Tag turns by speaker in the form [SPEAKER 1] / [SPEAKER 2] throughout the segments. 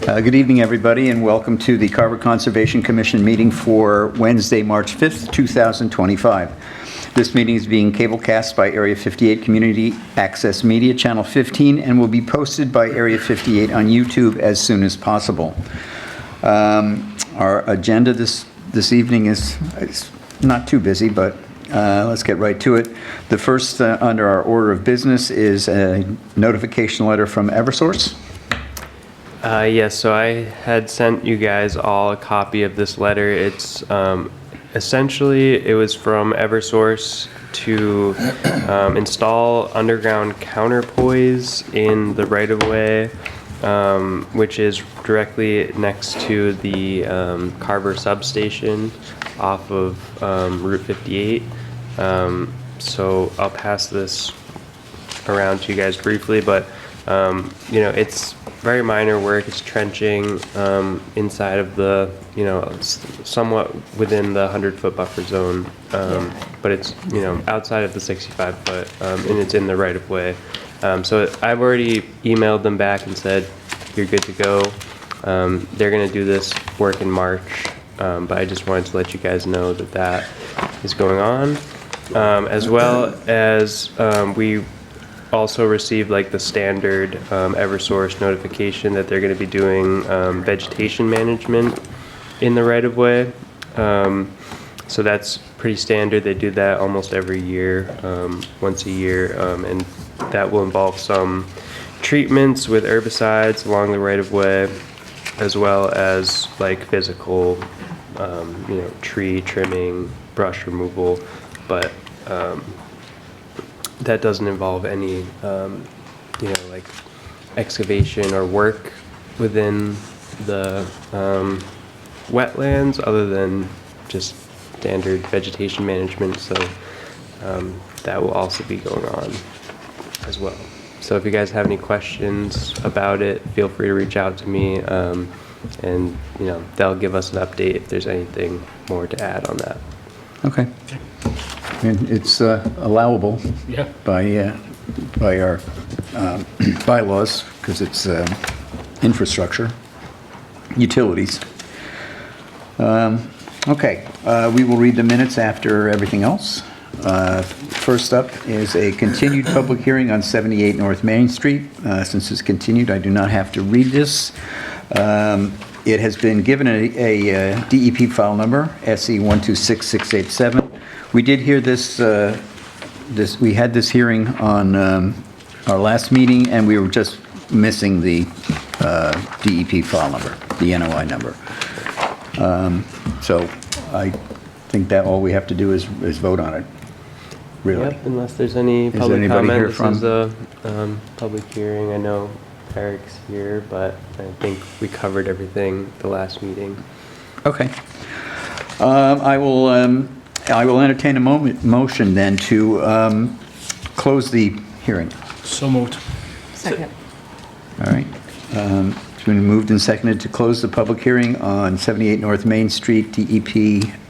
[SPEAKER 1] Good evening, everybody, and welcome to the Carver Conservation Commission meeting for Wednesday, March 5th, 2025. This meeting is being cablecast by Area 58 Community Access Media, Channel 15, and will be posted by Area 58 on YouTube as soon as possible. Our agenda this evening is not too busy, but let's get right to it. The first under our order of business is a notification letter from Eversource.
[SPEAKER 2] Yes, so I had sent you guys all a copy of this letter. It's essentially, it was from Eversource to install underground counterpoise in the right-of-way, which is directly next to the Carver substation off of Route 58. So I'll pass this around to you guys briefly, but you know, it's very minor work. It's trenching inside of the, you know, somewhat within the 100-foot buffer zone, but it's, you know, outside of the 65-foot, and it's in the right-of-way. So I've already emailed them back and said, you're good to go. They're going to do this work in March, but I just wanted to let you guys know that that is going on, as well as we also received like the standard Eversource notification that they're going to be doing vegetation management in the right-of-way. So that's pretty standard. They do that almost every year, once a year, and that will involve some treatments with herbicides along the right-of-way, as well as like physical, you know, tree trimming, brush removal, but that doesn't involve any, you know, like excavation or work within the wetlands other than just standard vegetation management. So that will also be going on as well. So if you guys have any questions about it, feel free to reach out to me, and you know, they'll give us an update if there's anything more to add on that.
[SPEAKER 1] Okay. And it's allowable by our bylaws because it's infrastructure, utilities. Okay, we will read the minutes after everything else. First up is a continued public hearing on 78 North Main Street. Since it's continued, I do not have to read this. It has been given a DEP file number, SE 126687. We did hear this, we had this hearing on our last meeting, and we were just missing the DEP file number, the NOI number. So I think that all we have to do is vote on it, really.
[SPEAKER 2] Yep, unless there's any public comment. This is a public hearing. I know Eric's here, but I think we covered everything the last meeting. Okay. I will entertain a motion then to close the hearing.
[SPEAKER 3] So moved.
[SPEAKER 4] Second.
[SPEAKER 1] All right. It's been moved and seconded to close the public hearing on 78 North Main Street, DEP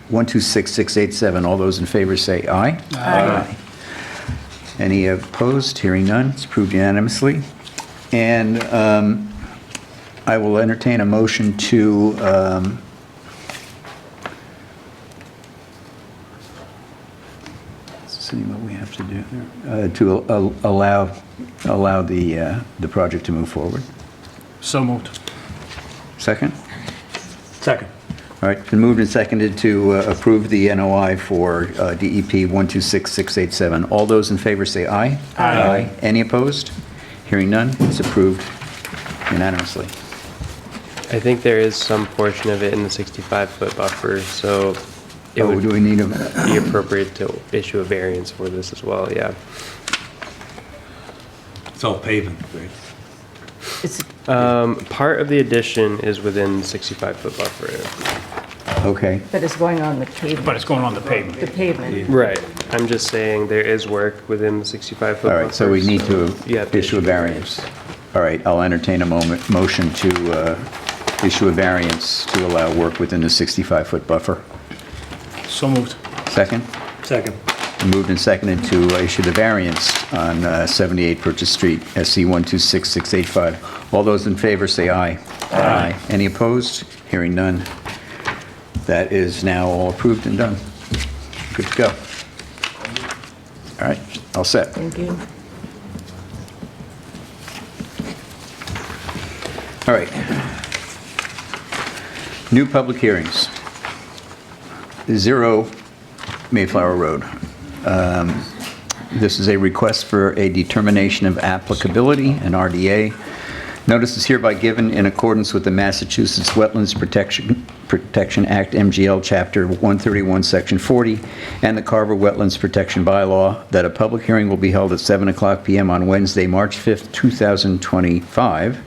[SPEAKER 1] 126687. All those in favor say aye.
[SPEAKER 4] Aye.
[SPEAKER 1] Any opposed? Hearing none. It's approved unanimously. And I will entertain a motion to see what we have to do here, to allow the project to move forward.
[SPEAKER 3] So moved.
[SPEAKER 1] Second?
[SPEAKER 3] Second.
[SPEAKER 1] All right, been moved and seconded to approve the NOI for DEP 126687. All those in favor say aye.
[SPEAKER 4] Aye.
[SPEAKER 1] Any opposed? Hearing none, it's approved unanimously.
[SPEAKER 2] I think there is some portion of it in the 65-foot buffer, so it would
[SPEAKER 1] do we need a...
[SPEAKER 2] be appropriate to issue a variance for this as well, yeah.
[SPEAKER 3] It's all pavement, right?
[SPEAKER 4] It's,
[SPEAKER 2] Part of the addition is within 65-foot buffer.
[SPEAKER 1] Okay.
[SPEAKER 4] but it's going on the pavement.
[SPEAKER 3] But it's going on the pavement.
[SPEAKER 4] The pavement.
[SPEAKER 2] Right. I'm just saying there is work within the 65-foot buffer.
[SPEAKER 1] All right, so we need to
[SPEAKER 2] you have to
[SPEAKER 1] issue a variance. All right, I'll entertain a motion to issue a variance to allow work within the 65-foot buffer.
[SPEAKER 3] So moved.
[SPEAKER 1] Second?
[SPEAKER 3] Second.
[SPEAKER 1] moved and seconded to issue the variance on 78 Purchase Street, SC 1266685. All those in favor say aye. Aye. Any opposed? Hearing none. That is now all approved and done. Good to go. All right, all set.
[SPEAKER 4] Thank you.
[SPEAKER 1] All right. New public hearings. 0 Mayflower Road. This is a request for a determination of applicability, an RDA. Notice is hereby given in accordance with the Massachusetts Wetlands Protection Act, MGL, Chapter 131, Section 40, and the Carver Wetlands Protection Bylaw, that a public hearing will be held at 7:00 p.m. on Wednesday, March 5th, 2025,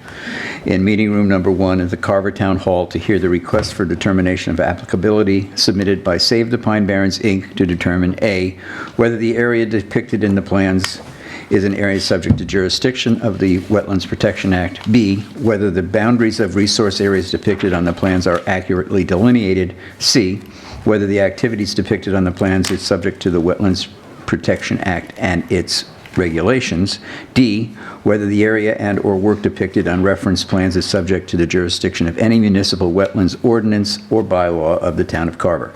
[SPEAKER 1] in meeting room number 1 at the Carver Town Hall to hear the request for determination of applicability submitted by Save the Pine Barrens, Inc. to determine A, whether the area depicted in the plans is an area subject to jurisdiction of the Wetlands Protection Act. B, whether the boundaries of resource areas depicted on the plans are accurately delineated. C, whether the activities depicted on the plans is subject to the Wetlands Protection Act and its regulations. D, whether the area and/or work depicted on reference plans is subject to the jurisdiction of any municipal wetlands ordinance or bylaw of the town of Carver.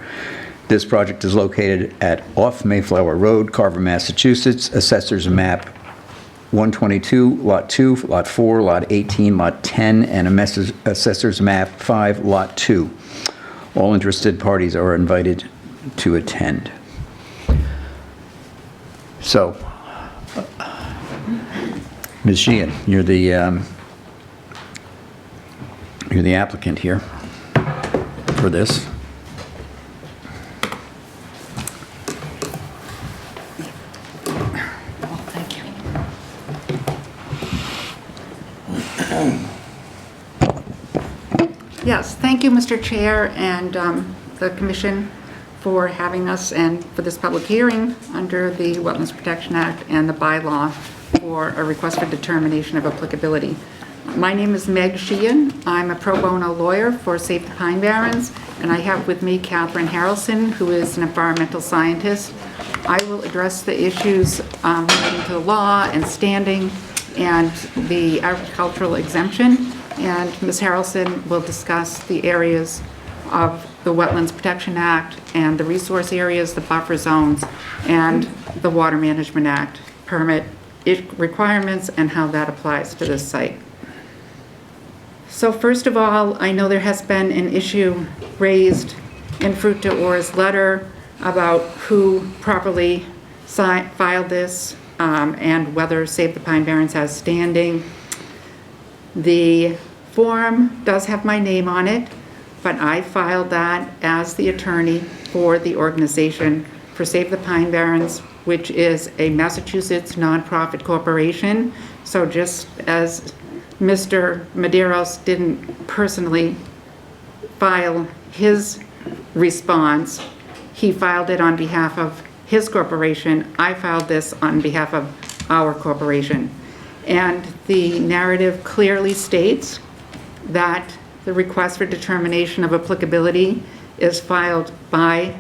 [SPEAKER 1] This project is located at off Mayflower Road, Carver, Massachusetts, Assessor's Map 122, Lot 2, Lot 4, Lot 18, Lot 10, and Assessor's Map 5, Lot 2. All interested parties are invited to attend. So, Ms. Sheehan, you're the applicant here for this.
[SPEAKER 4] Thank you.
[SPEAKER 5] Yes, thank you, Mr. Chair, and the Commission for having us and for this public hearing under the Wetlands Protection Act and the bylaw for a request for determination of applicability. My name is Meg Sheehan. I'm a pro bono lawyer for Save the Pine Barrens, and I have with me Catherine Harrelson, who is an environmental scientist. I will address the issues relating to the law and standing and the agricultural exemption, and Ms. Harrelson will discuss the areas of the Wetlands Protection Act and the resource areas, the buffer zones, and the Water Management Act permit requirements and how that applies to this site. So first of all, I know there has been an issue raised in Fruit to Or's letter about who properly filed this and whether Save the Pine Barrens has standing. The form does have my name on it, but I filed that as the attorney for the organization for Save the Pine Barrens, which is a Massachusetts nonprofit corporation. So just as Mr. Medeiros didn't personally file his response, he filed it on behalf of his corporation. I filed this on behalf of our corporation. And the narrative clearly states that the request for determination of applicability is filed by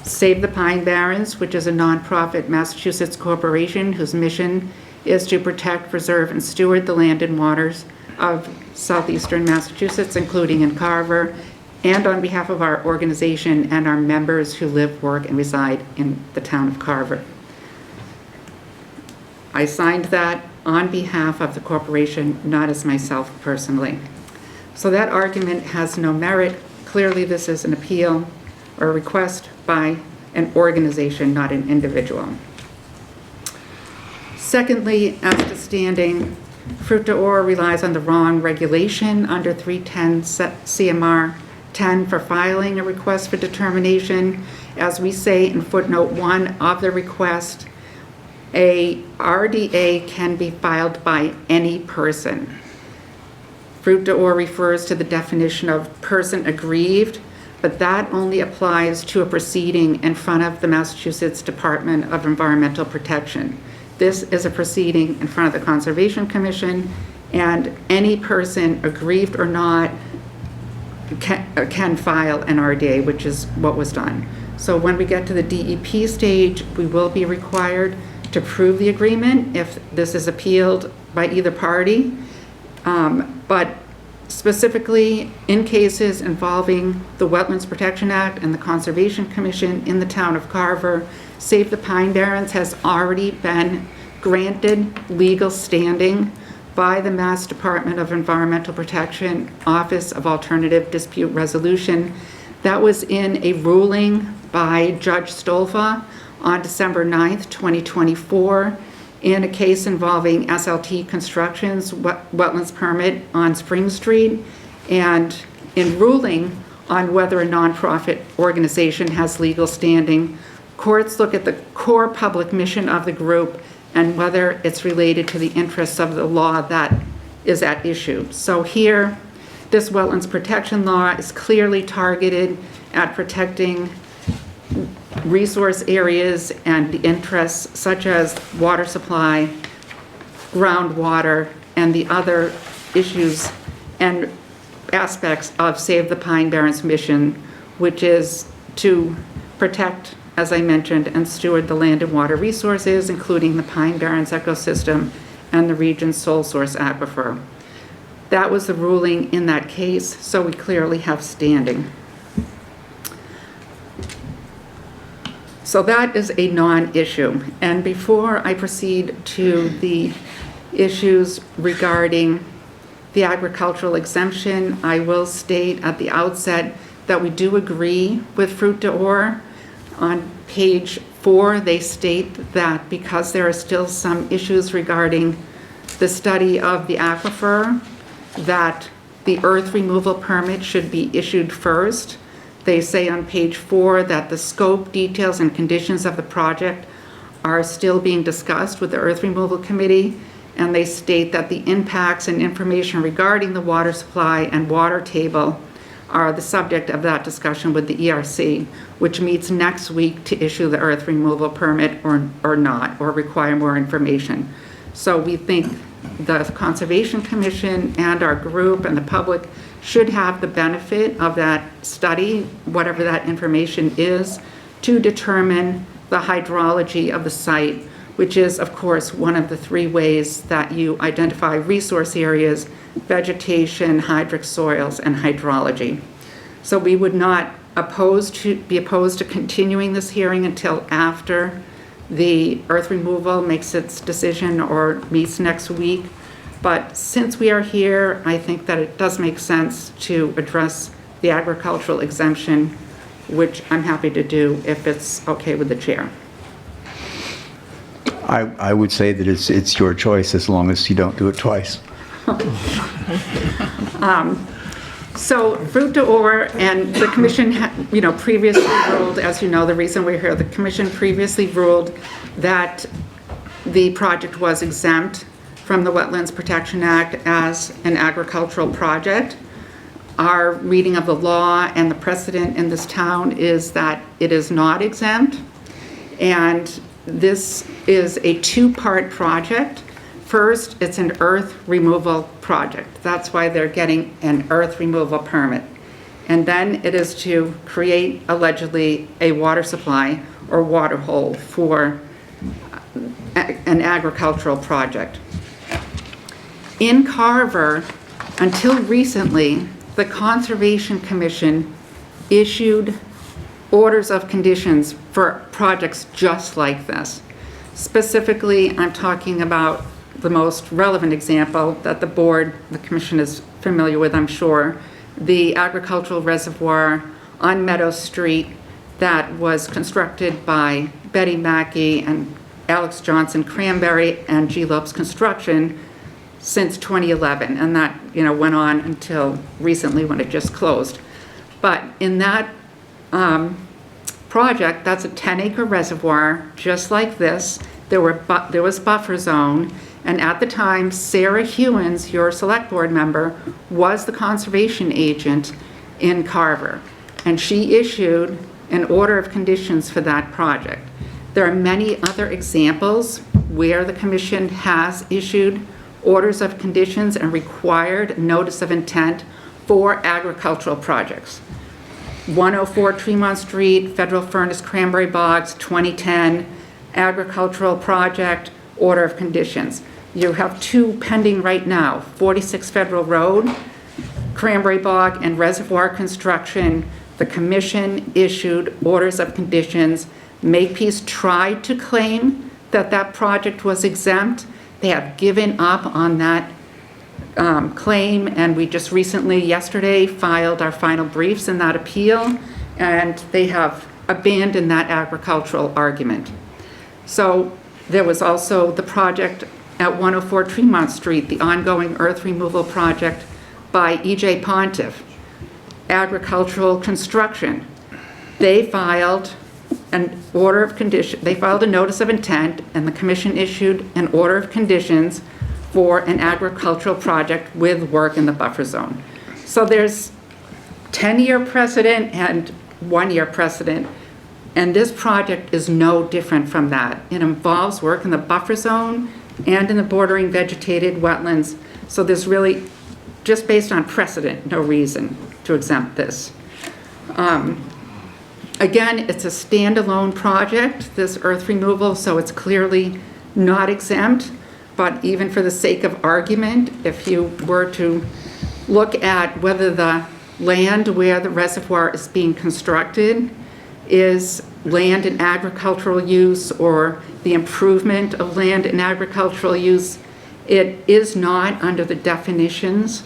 [SPEAKER 5] Save the Pine Barrens, which is a nonprofit Massachusetts corporation whose mission is to protect, preserve, and steward the land and waters of southeastern Massachusetts, including in Carver, and on behalf of our organization and our members who live, work, and reside in the town of Carver. I signed that on behalf of the corporation, not as myself personally. So that argument has no merit. Clearly, this is an appeal or a request by an organization, not an individual. Secondly, as to standing, Fruit to Or relies on the wrong regulation under 310 CMR 10 for filing a request for determination. As we say in footnote 1 of the request, a RDA can be filed by any person. Fruit to Or refers to the definition of person aggrieved, but that only applies to a proceeding in front of the Massachusetts Department of Environmental Protection. This is a proceeding in front of the Conservation Commission, and any person, aggrieved or not, can file an RDA, which is what was done. So when we get to the DEP stage, we will be required to prove the agreement if this is appealed by either party. But specifically in cases involving the Wetlands Protection Act and the Conservation Commission in the town of Carver, Save the Pine Barrens has already been granted legal standing by the Mass Department of Environmental Protection Office of Alternative Dispute Resolution. That was in a ruling by Judge Stolfa on December 9th, 2024, in a case involving SLT Construction's wetlands permit on Spring Street, and in ruling on whether a nonprofit organization has legal standing, courts look at the core public mission of the group and whether it's related to the interests of the law that is at issue. So here, this wetlands protection law is clearly targeted at protecting resource areas and the interests such as water supply, groundwater, and the other issues and aspects of Save the Pine Barrens mission, which is to protect, as I mentioned, and steward the land and water resources, including the Pine Barrens ecosystem and the region's sole source aquifer. That was the ruling in that case, so we clearly have standing. So that is a non-issue. And before I proceed to the issues regarding the agricultural exemption, I will state at the outset that we do agree with Fruit d'Or. On page 4, they state that because there are still some issues regarding the study of the aquifer, that the earth removal permit should be issued first. They say on page 4 that the scope, details, and conditions of the project are still being discussed with the Earth Removal Committee, and they state that the impacts and information regarding the water supply and water table are the subject of that discussion with the ERC, which meets next week to issue the earth removal permit or not, or require more information. So we think the Conservation Commission and our group and the public should have the benefit of that study, whatever that information is, to determine the hydrology of the site, which is, of course, one of the 3 ways that you identify resource areas: vegetation, hydric soils, and hydrology. So we would not be opposed to continuing this hearing until after the earth removal makes its decision or meets next week. But since we are here, I think that it does make sense to address the agricultural exemption, which I'm happy to do if it's okay with the chair.
[SPEAKER 1] I would say that it's your choice as long as you don't do it twice.
[SPEAKER 5] So Fruit d'Or and the commission, previously ruled, as you know, the reason we're here, the commission previously ruled that the project was exempt from the Wetlands Protection Act as an agricultural project. Our reading of the law and the precedent in this town is that it is not exempt. And this is a 2-part project. First, it's an earth removal project. That's why they're getting an earth removal permit. And then it is to create, allegedly, a water supply or water hole for an agricultural project. In Carver, until recently, the Conservation Commission issued orders of conditions for projects just like this. Specifically, I'm talking about the most relevant example that the commission is familiar with, I'm sure, the agricultural reservoir on Meadow Street that was constructed by Betty Mackey and Alex Johnson Cranberry and G. Lopes Construction since 2011, and that went on until recently when it just closed. But in that project, that's a 10-acre reservoir, just like this. There was buffer zone, and at the time, Sarah Hewins, your select board member, was the conservation agent in Carver, and she issued an order of conditions for that project. There are many other examples where the commission has issued orders of conditions and required notice of intent for agricultural projects. 104 Tremont Street, Federal Furnace, Cranberry Bogs, 2010, agricultural project, order of conditions. You have two pending right now, 46 Federal Road, Cranberry Bog, and reservoir construction. The commission issued orders of conditions. Makepeace tried to claim that that project was exempt. They have given up on that claim, and we just recently, yesterday, filed our final briefs in that appeal, and they have abandoned that agricultural argument. So there was also the project at 104 Tremont Street, the ongoing earth removal project by E.J. Pontiff, agricultural construction. They filed an order of condition, they filed a notice of intent, and the commission issued an order of conditions for an agricultural project with work in the buffer zone. So there's 10-year precedent and 1-year precedent, and this project is no different from that. It involves work in the buffer zone and in the bordering vegetated wetlands, so there's really, just based on precedent, no reason to exempt this. Again, it's a standalone project, this earth removal, so it's clearly not exempt. But even for the sake of argument, if you were to look at whether the land where the reservoir is being constructed is land in agricultural use or the improvement of land in agricultural use, it is not under the definitions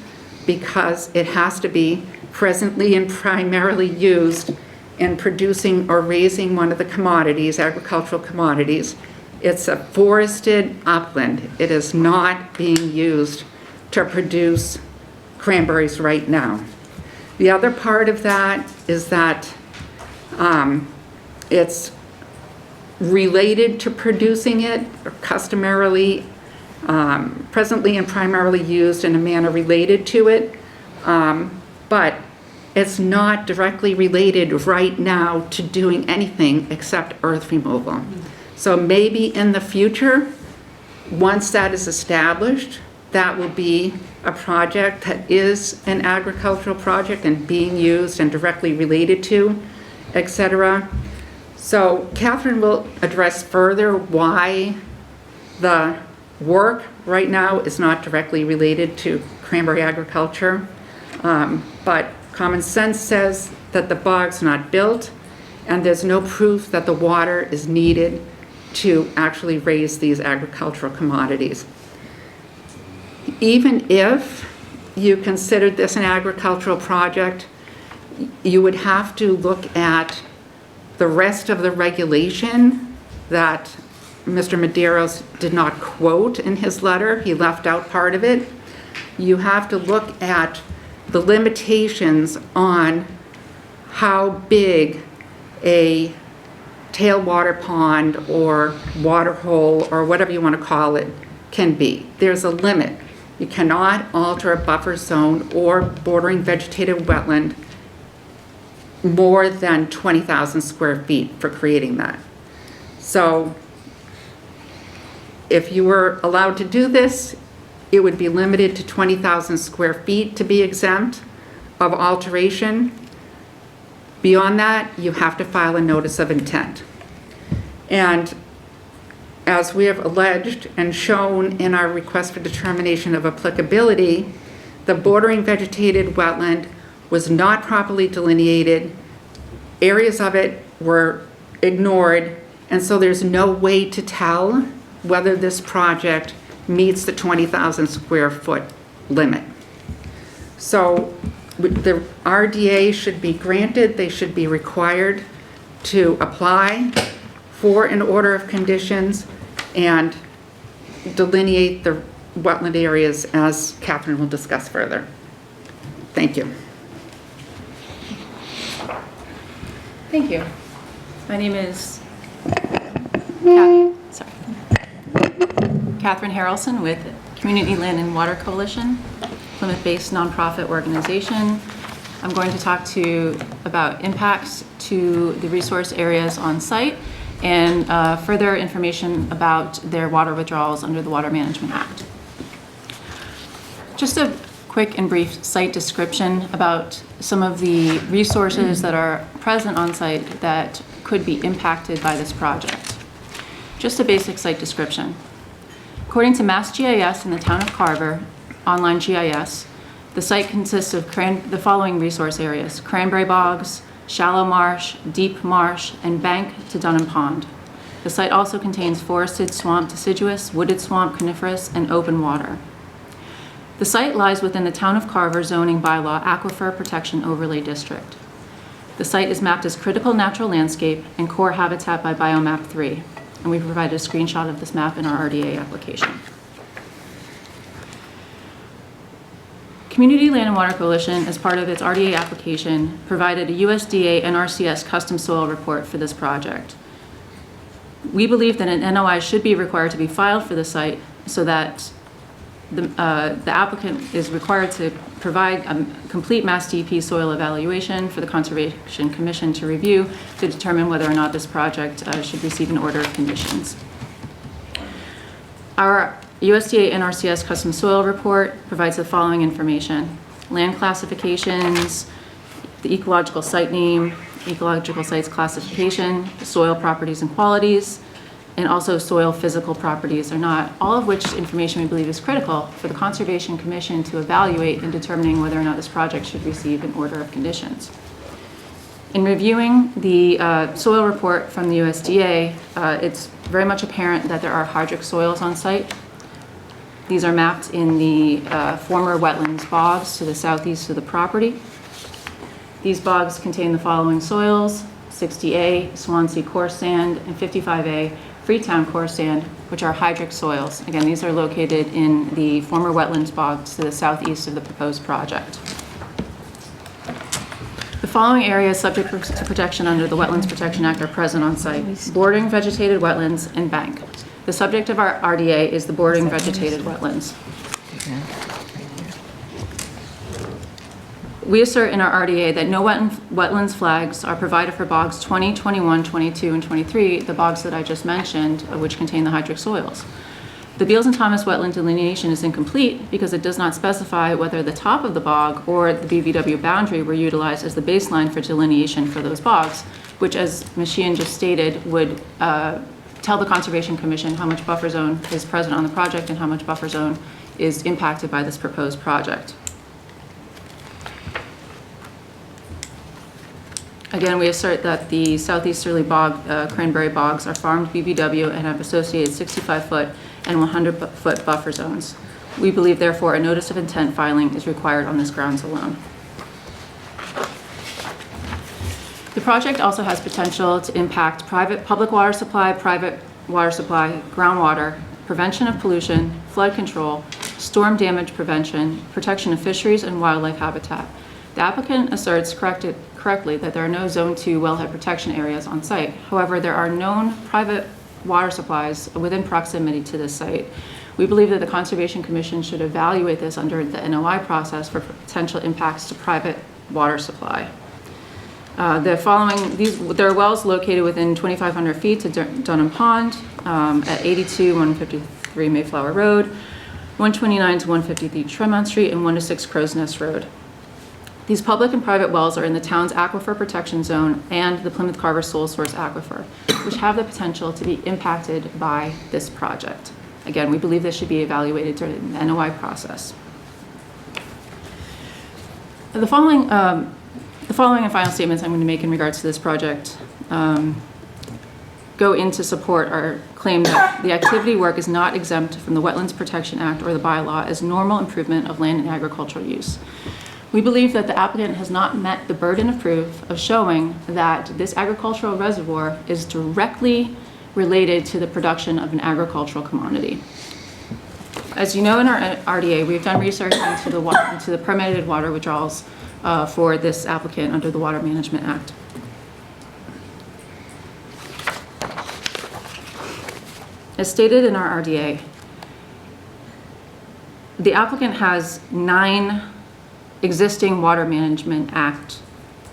[SPEAKER 5] because it has to be presently and primarily used in producing or raising one of the commodities, agricultural commodities. It's a forested upland. It is not being used to produce cranberries right now. The other part of that is that it's related to producing it, or customarily, presently and primarily used in a manner related to it, but it's not directly related right now to doing anything except earth removal. So maybe in the future, once that is established, that will be a project that is an agricultural project and being used and directly related to, etc. So Catherine will address further why the work right now is not directly related to cranberry agriculture, but common sense says that the bog's not built and there's no proof that the water is needed to actually raise these agricultural commodities. Even if you considered this an agricultural project, you would have to look at the rest of the regulation that Mr. Medeiros did not quote in his letter. He left out part of it. You have to look at the limitations on how big a tailwater pond or water hole or whatever you want to call it can be. There's a limit. You cannot alter a buffer zone or bordering vegetated wetland more than 20,000 square feet for creating that. So if you were allowed to do this, it would be limited to 20,000 square feet to be exempt of alteration. Beyond that, you have to file a notice of intent. And as we have alleged and shown in our request for determination of applicability, the bordering vegetated wetland was not properly delineated. Areas of it were ignored, and so there's no way to tell whether this project meets the 20,000 square foot limit. So the RDA should be granted. They should be required to apply for an order of conditions and delineate the wetland areas as Catherine will discuss further. Thank you.
[SPEAKER 6] Thank you. My name is Catherine Harrelson with Community Land and Water Coalition, Plymouth-based nonprofit organization. I'm going to talk to you about impacts to the resource areas on site and further information about their water withdrawals under the Water Management Act. Just a quick and brief site description about some of the resources that are present on site that could be impacted by this project. Just a basic site description. According to Mass GIS in the town of Carver, online GIS, the site consists of the following resource areas: cranberry bogs, shallow marsh, deep marsh, and bank to Dunham Pond. The site also contains forested swamp deciduous, wooded swamp coniferous, and open water. The site lies within the town of Carver zoning bylaw Aquifer Protection Overlay District. The site is mapped as critical natural landscape and core habitat by Biomap 3, and we provided a screenshot of this map in our RDA application. Community Land and Water Coalition, as part of its RDA application, provided a USDA NRCS custom soil report for this project. We believe that an NOI should be required to be filed for the site so that the applicant is required to provide a complete Mass DEP soil evaluation for the Conservation Commission to review to determine whether or not this project should receive an order of conditions. Our USDA NRCS custom soil report provides the following information: land classifications, the ecological site name, ecological sites classification, soil properties and qualities, and also soil physical properties or not, all of which information we believe is critical for the Conservation Commission to evaluate in determining whether or not this project should receive an order of conditions. In reviewing the soil report from the USDA, it's very much apparent that there are hydric soils on site. These are mapped in the former wetlands bogs to the southeast of the property. These bogs contain the following soils: 60A Swansea coarse sand and 55A Freetown coarse sand, which are hydric soils. Again, these are located in the former wetlands bogs to the southeast of the proposed project. The following areas subject to protection under the Wetlands Protection Act are present on site: bordering vegetated wetlands and bank. The subject of our RDA is the bordering vegetated wetlands. We assert in our RDA that no wetlands flags are provided for bogs 20, 21, 22, and 23, the bogs that I just mentioned, which contain the hydric soils. The Beals and Thomas wetland delineation is incomplete because it does not specify whether the top of the bog or the BVW boundary were utilized as the baseline for delineation for those bogs, which, as Ms. Sheehan just stated, would tell the Conservation Commission how much buffer zone is present on the project and how much buffer zone is impacted by this proposed project. Again, we assert that the southeasterly bog, cranberry bogs, are farmed BVW and have associated 65-foot and 100-foot buffer zones. We believe, therefore, a notice of intent filing is required on this grounds alone. The project also has potential to impact public water supply, private water supply, groundwater, prevention of pollution, flood control, storm damage prevention, protection of fisheries and wildlife habitat. The applicant asserts correctly that there are no Zone 2 wellhead protection areas on site. However, there are known private water supplies within proximity to this site. We believe that the Conservation Commission should evaluate this under the NOI process for potential impacts to private water supply. There are wells located within 2,500 feet to Dunham Pond at 82, 153 Mayflower Road, 129 to 153 Tremont Street, and 1 to 6 Crow's Nest Road. These public and private wells are in the town's aquifer protection zone and the Plymouth Carver sole source aquifer, which have the potential to be impacted by this project. Again, we believe this should be evaluated during the NOI process. The following and final statements I'm going to make in regards to this project go into support our claim that the activity work is not exempt from the Wetlands Protection Act or the bylaw as normal improvement of land and agricultural use. We believe that the applicant has not met the burden of proof of showing that this agricultural reservoir is directly related to the production of an agricultural commodity. As you know, in our RDA, we've done research into the permitted water withdrawals for this applicant under the Water Management Act. As stated in our RDA, the applicant has 9 existing Water Management Act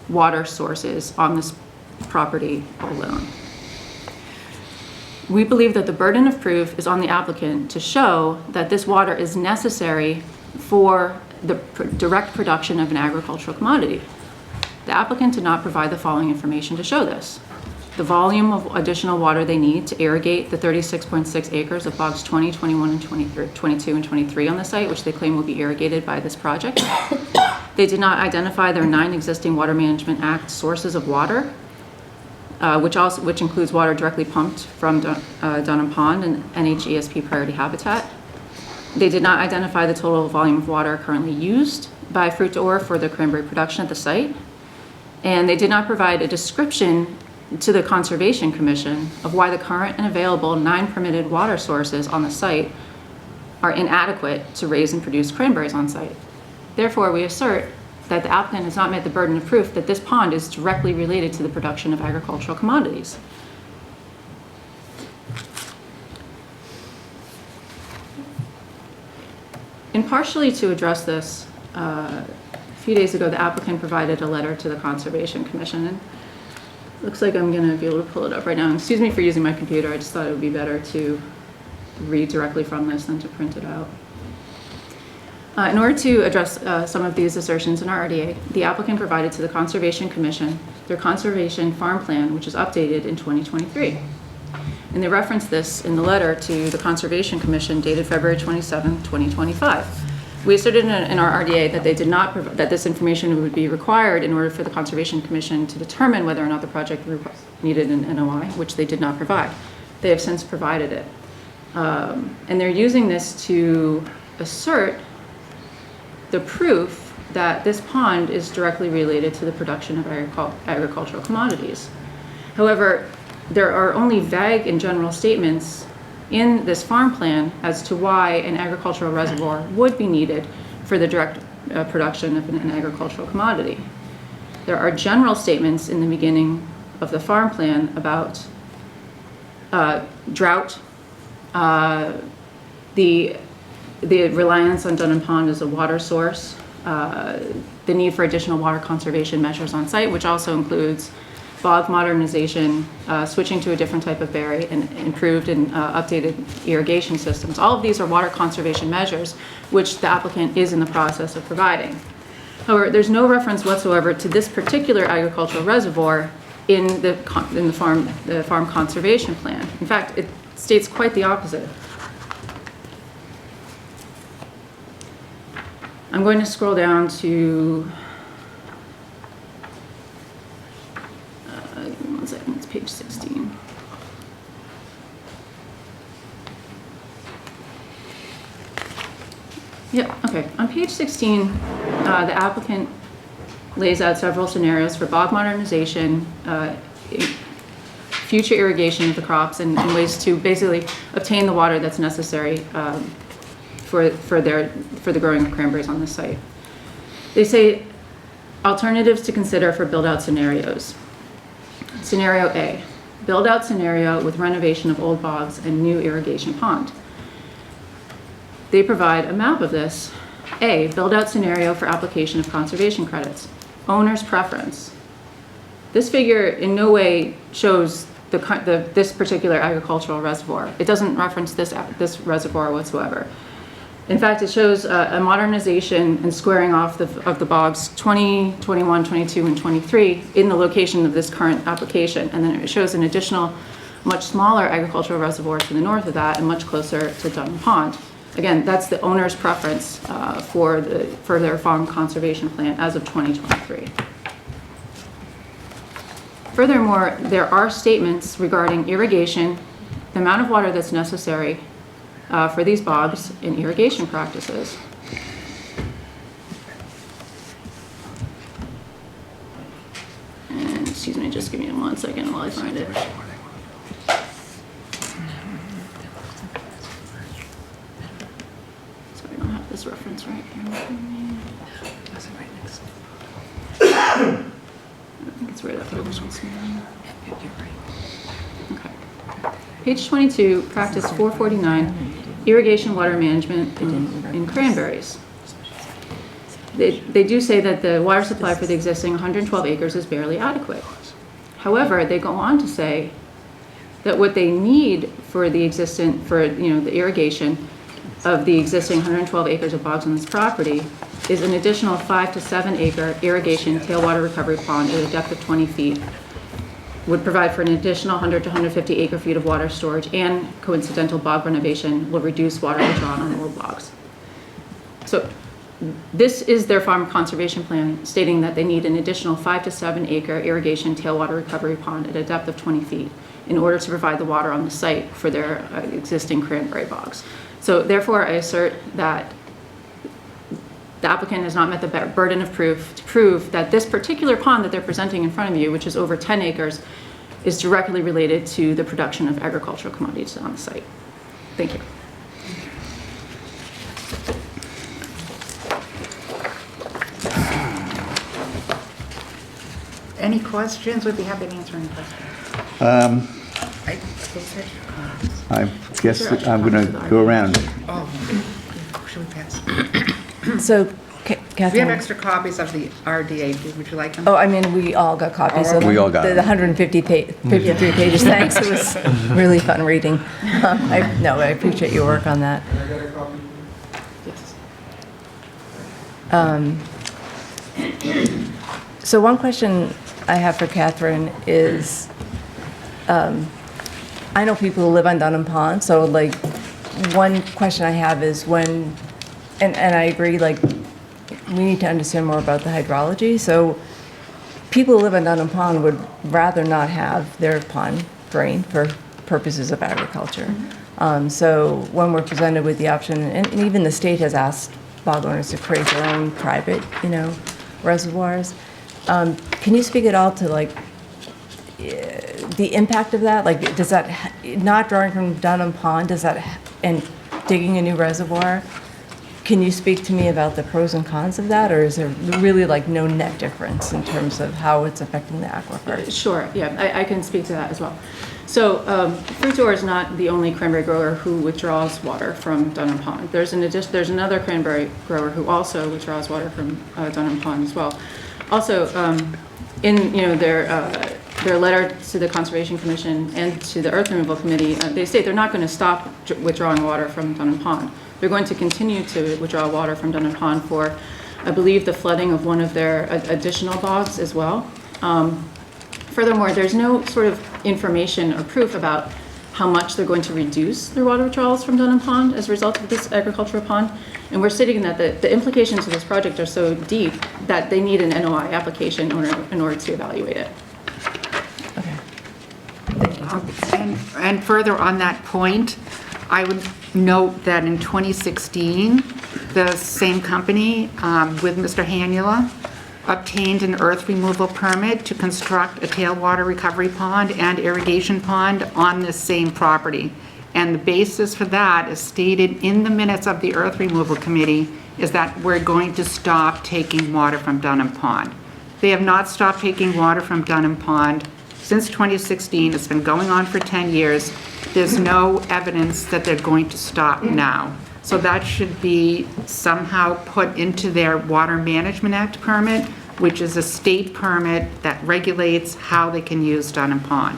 [SPEAKER 6] water sources on this property alone. We believe that the burden of proof is on the applicant to show that this water is necessary for the direct production of an agricultural commodity. The applicant did not provide the following information to show this. The volume of additional water they need to irrigate the 36.6 acres of bogs 20, 21, and 22, and 23 on the site, which they claim will be irrigated by this project. They did not identify their 9 existing Water Management Act sources of water, which includes water directly pumped from Dunham Pond and NHESP priority habitat. They did not identify the total volume of water currently used by Fruit to Ore for the cranberry production at the site. And they did not provide a description to the Conservation Commission of why the current and available 9 permitted water sources on the site are inadequate to raise and produce cranberries on site. Therefore, we assert that the applicant has not met the burden of proof that this pond is directly related to the production of agricultural commodities. And partially to address this, a few days ago, the applicant provided a letter to the Conservation Commission. And it looks like I'm going to be able to pull it up right now. Excuse me for using my computer. I just thought it would be better to read directly from this than to print it out. In order to address some of these assertions in our RDA, the applicant provided to the Conservation Commission their Conservation Farm Plan, which is updated in 2023. And they referenced this in the letter to the Conservation Commission dated February 27, 2025. We asserted in our RDA that they did not that this information would be required in order for the Conservation Commission to determine whether or not the project needed an NOI, which they did not provide. They have since provided it. And they're using this to assert the proof that this pond is directly related to the production of agricultural commodities. However, there are only vague and general statements in this farm plan as to why an agricultural reservoir would be needed for the direct production of an agricultural commodity. There are general statements in the beginning of the farm plan about drought, the reliance on Dunham Pond as a water source, the need for additional water conservation measures on site, which also includes bog modernization, switching to a different type of berry, and improved and updated irrigation systems. All of these are water conservation measures, which the applicant is in the process of providing. However, there's no reference whatsoever to this particular agricultural reservoir in the farm conservation plan. In fact, it states quite the opposite. I'm going to scroll down to, give me 1 second, it's page 16. Yep, okay. On page 16, the applicant lays out several scenarios for bog modernization, future irrigation of the crops, and ways to basically obtain the water that's necessary for the growing of cranberries on this site. They say alternatives to consider for build-out scenarios. Scenario A, build-out scenario with renovation of old bogs and new irrigation pond. They provide a map of this. A, build-out scenario for application of conservation credits. Owner's preference. This figure in no way shows this particular agricultural reservoir. It doesn't reference this reservoir whatsoever. In fact, it shows a modernization and squaring off of the bogs 20, 21, 22, and 23 in the location of this current application. And then it shows an additional, much smaller agricultural reservoir to the north of that and much closer to Dunham Pond. Again, that's the owner's preference for their farm conservation plan as of 2023. Furthermore, there are statements regarding irrigation, the amount of water that's necessary for these bogs and irrigation practices. And excuse me, just give me 1 second while I find it. Sorry, I don't have this reference right here. I think it's right after this one. Okay. Page 22, practice 449, irrigation water management in cranberries. They do say that the water supply for the existing 112 acres is barely adequate. However, they go on to say that what they need for the the irrigation of the existing 112 acres of bogs on this property is an additional 5 to 7 acre irrigation tailwater recovery pond at a depth of 20 feet, would provide for an additional 100 to 150 acre feet of water storage, and coincidental bog renovation will reduce water withdrawal on old bogs. So this is their farm conservation plan, stating that they need an additional 5 to 7 acre irrigation tailwater recovery pond at a depth of 20 feet in order to provide the water on the site for their existing cranberry bogs. So therefore, I assert that the applicant has not met the burden of proof to prove that this particular pond that they're presenting in front of you, which is over 10 acres, is directly related to the production of agricultural commodities on the site. Thank you.
[SPEAKER 5] Any questions? We'd be happy to answer any questions.
[SPEAKER 1] I guess that I'm going to go around.
[SPEAKER 5] Oh, should we pass?
[SPEAKER 4] So,
[SPEAKER 5] We have
[SPEAKER 4] Catherine,
[SPEAKER 5] extra copies of the RDA. Would you like them?
[SPEAKER 4] oh, I mean, we all got copies of
[SPEAKER 1] We all got
[SPEAKER 4] the
[SPEAKER 1] them.
[SPEAKER 4] 53 pages. Thanks, it was really fun reading. I appreciate your work on that. So one question I have for Catherine is, I know people who live on Dunham Pond, so like, one question I have is when, and I agree, like, we need to understand more about the hydrology, so people who live on Dunham Pond would rather not have their pond drained for purposes of agriculture. So when we're presented with the option, and even the state has asked bog owners to create their own private, reservoirs. Can you speak at all to like the impact of that? Like, does that, not drawing from Dunham Pond, does that, and digging a new reservoir, can you speak to me about the pros and cons of that? Or is there really like no net difference in terms of how it's affecting the aquifer?
[SPEAKER 6] Sure, yeah, I can speak to that as well. So Fruitor is not the only cranberry grower who withdraws water from Dunham Pond. There's another cranberry grower who also withdraws water from Dunham Pond as well. Also, in their letter to the Conservation Commission and to the Earth Removal Committee, they state they're not going to stop withdrawing water from Dunham Pond. They're going to continue to withdraw water from Dunham Pond for, I believe, the flooding of one of their additional bogs as well. Furthermore, there's no sort of information or proof about how much they're going to reduce their water withdrawals from Dunham Pond as a result of this agricultural pond. And we're stating that the implications of this project are so deep that they need an NOI application in order to evaluate it.
[SPEAKER 5] And further on that point, I would note that in 2016, the same company with Mr. Hanula obtained an earth removal permit to construct a tailwater recovery pond and irrigation pond on this same property. And the basis for that, is stated in the minutes of the Earth Removal Committee, is that we're going to stop taking water from Dunham Pond. They have not stopped taking water from Dunham Pond since 2016. It's been going on for 10 years. There's no evidence that they're going to stop now. So that should be somehow put into their Water Management Act permit, which is a state permit that regulates how they can use Dunham Pond.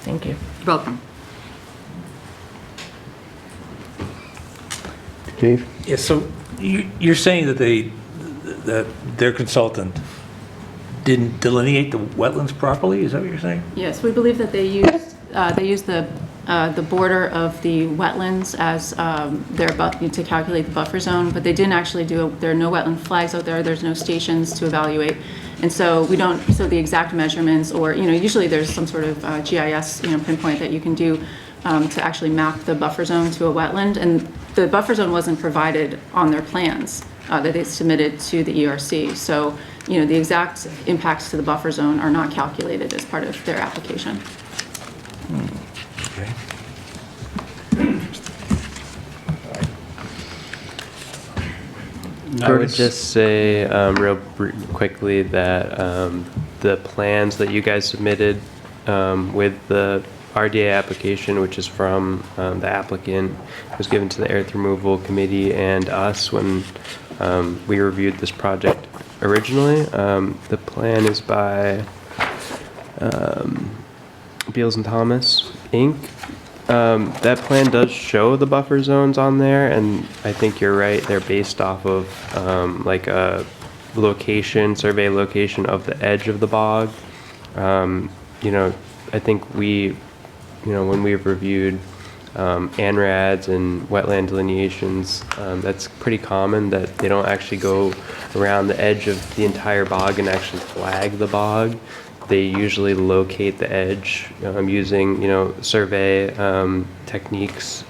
[SPEAKER 4] Thank you.
[SPEAKER 5] Welcome.
[SPEAKER 1] Dave?
[SPEAKER 3] Yeah, so you're saying that their consultant didn't delineate the wetlands properly? Is that what you're saying?
[SPEAKER 6] Yes, we believe that they used the border of the wetlands as to calculate the buffer zone, but they didn't actually there are no wetland flags out there. There's no stations to evaluate. And so so the exact measurements, or, usually there's some sort of GIS, pinpoint that you can do to actually map the buffer zone to a wetland. And the buffer zone wasn't provided on their plans that they submitted to the ERC. So, the exact impacts to the buffer zone are not calculated as part of their application.
[SPEAKER 3] Okay.
[SPEAKER 2] I would just say real quickly that the plans that you guys submitted with the RDA application, which is from the applicant, was given to the Earth Removal Committee and us when we reviewed this project originally. The plan is by Beals and Thomas, Inc. That plan does show the buffer zones on there, and I think you're right. They're based off of like a survey location of the edge of the bog. I think when we've reviewed ANRADs and wetland delineations, that's pretty common that they don't actually go around the edge of the entire bog and actually flag the bog. They usually locate the edge using, survey techniques,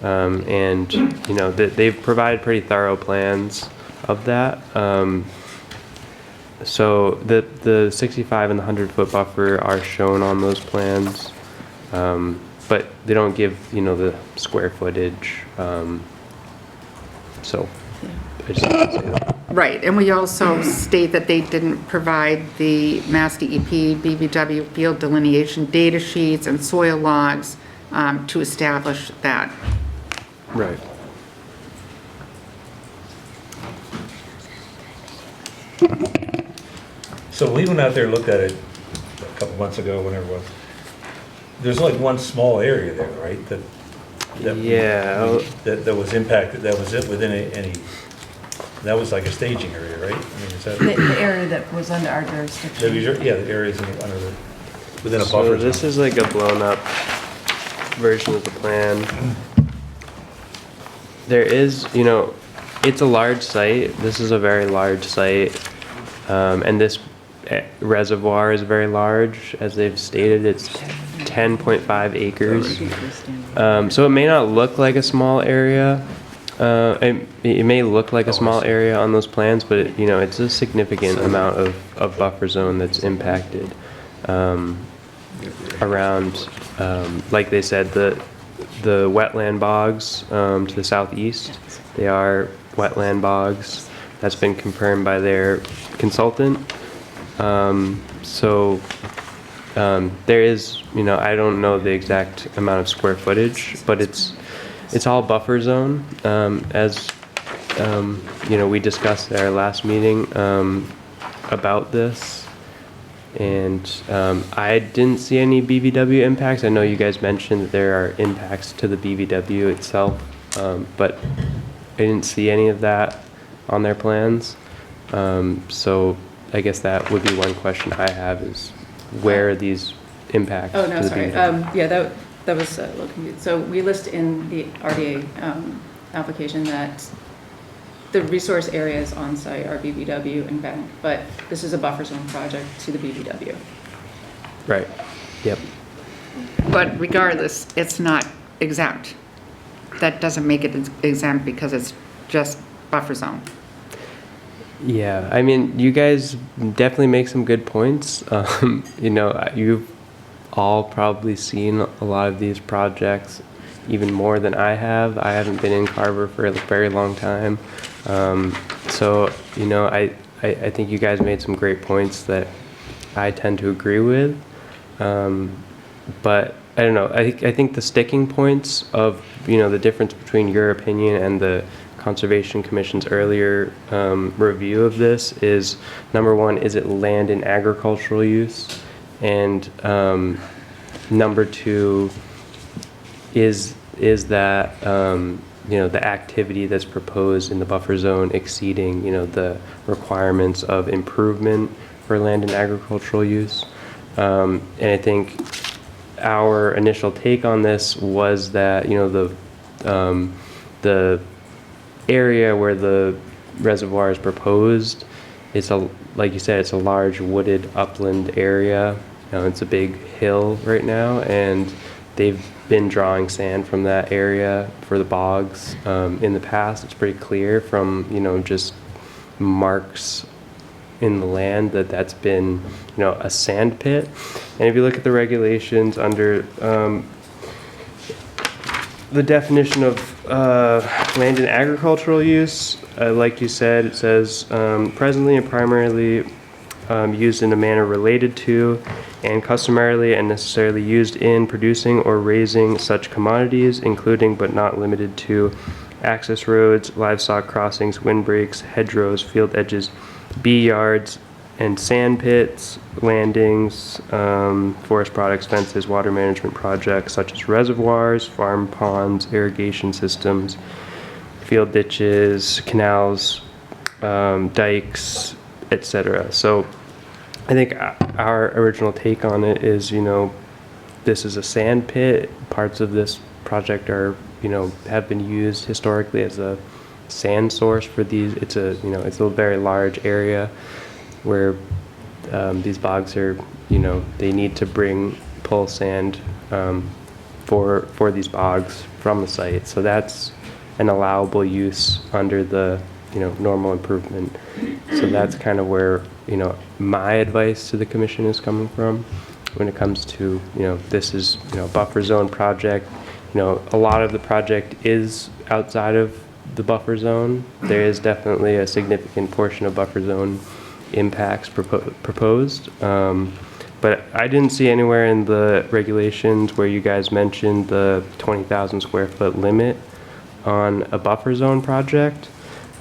[SPEAKER 2] and they've provided pretty thorough plans of that. So the 65 and the 100-foot buffer are shown on those plans, but they don't give the square footage. So I just have to say that.
[SPEAKER 5] Right, and we also state that they didn't provide the Mass DEP, BVW field delineation data sheets and soil logs to establish that.
[SPEAKER 2] Right.
[SPEAKER 3] So we went out there and looked at it a couple months ago, whenever it was. There's like one small area there, right?
[SPEAKER 2] Yeah.
[SPEAKER 3] That was impacted, that was it within any, that was like a staging area, right? I mean, is that?
[SPEAKER 4] The area that was under our jurisdiction.
[SPEAKER 3] Yeah, the areas under the, within a
[SPEAKER 2] So
[SPEAKER 3] buffer
[SPEAKER 2] this
[SPEAKER 3] zone.
[SPEAKER 2] is like a blown up version of the plan. There is, it's a large site. This is a very large site. And this reservoir is very large. As they've stated, it's 10.5 acres. So it may not look like a small area. It may look like a small area on those plans, but it's a significant amount of buffer zone that's impacted around, like they said, the wetland bogs to the southeast. They are wetland bogs. That's been confirmed by their consultant. There is, I don't know the exact amount of square footage, but it's all buffer zone, as we discussed at our last meeting about this. And I didn't see any BVW impacts. I know you guys mentioned that there are impacts to the BVW itself, but I didn't see any of that on their plans. So I guess that would be one question I have, is where are these impacts
[SPEAKER 6] Oh, no,
[SPEAKER 2] to the
[SPEAKER 6] sorry.
[SPEAKER 2] BVW?
[SPEAKER 6] Yeah, that was a little confused. So we list in the RDA application that the resource areas on site are BVW and bank, but this is a buffer zone project to the BVW.
[SPEAKER 2] Right, yep.
[SPEAKER 5] But regardless, it's not exempt. That doesn't make it exempt because it's just buffer zone.
[SPEAKER 2] Yeah, I mean, you guys definitely make some good points. You've all probably seen a lot of these projects, even more than I have. I haven't been in Carver for a very long time. I think you guys made some great points that I tend to agree with. But I don't know, I think the sticking points of, the difference between your opinion and the Conservation Commission's earlier review of this is, number one, is it land in agricultural use? And number two, is that the activity that's proposed in the buffer zone exceeding the requirements of improvement for land and agricultural use? And I think our initial take on this was that the area where the reservoir is proposed, like you said, it's a large wooded upland area. It's a big hill right now, and they've been drawing sand from that area for the bogs in the past. It's pretty clear from just marks in the land that that's been a sand pit. And if you look at the regulations under the definition of land and agricultural use, like you said, it says presently and primarily used in a manner related to and customarily and necessarily used in producing or raising such commodities, including but not limited to access roads, livestock crossings, windbreaks, hedgerows, field edges, bee yards, and sand pits, landings, forest products, fences, water management projects such as reservoirs, farm ponds, irrigation systems, field ditches, canals, dikes, etc. So I think our original take on it is, this is a sand pit. Parts of this project are, have been used historically as a sand source for these. It's a very large area where these bogs are, they need to pull sand for these bogs from the site. So that's an allowable use under the, normal improvement. So that's kind of where, my advice to the commission is coming from when it comes to, this is, buffer zone project. A lot of the project is outside of the buffer zone. There is definitely a significant portion of buffer zone impacts proposed. But I didn't see anywhere in the regulations where you guys mentioned the 20,000 square foot limit on a buffer zone project.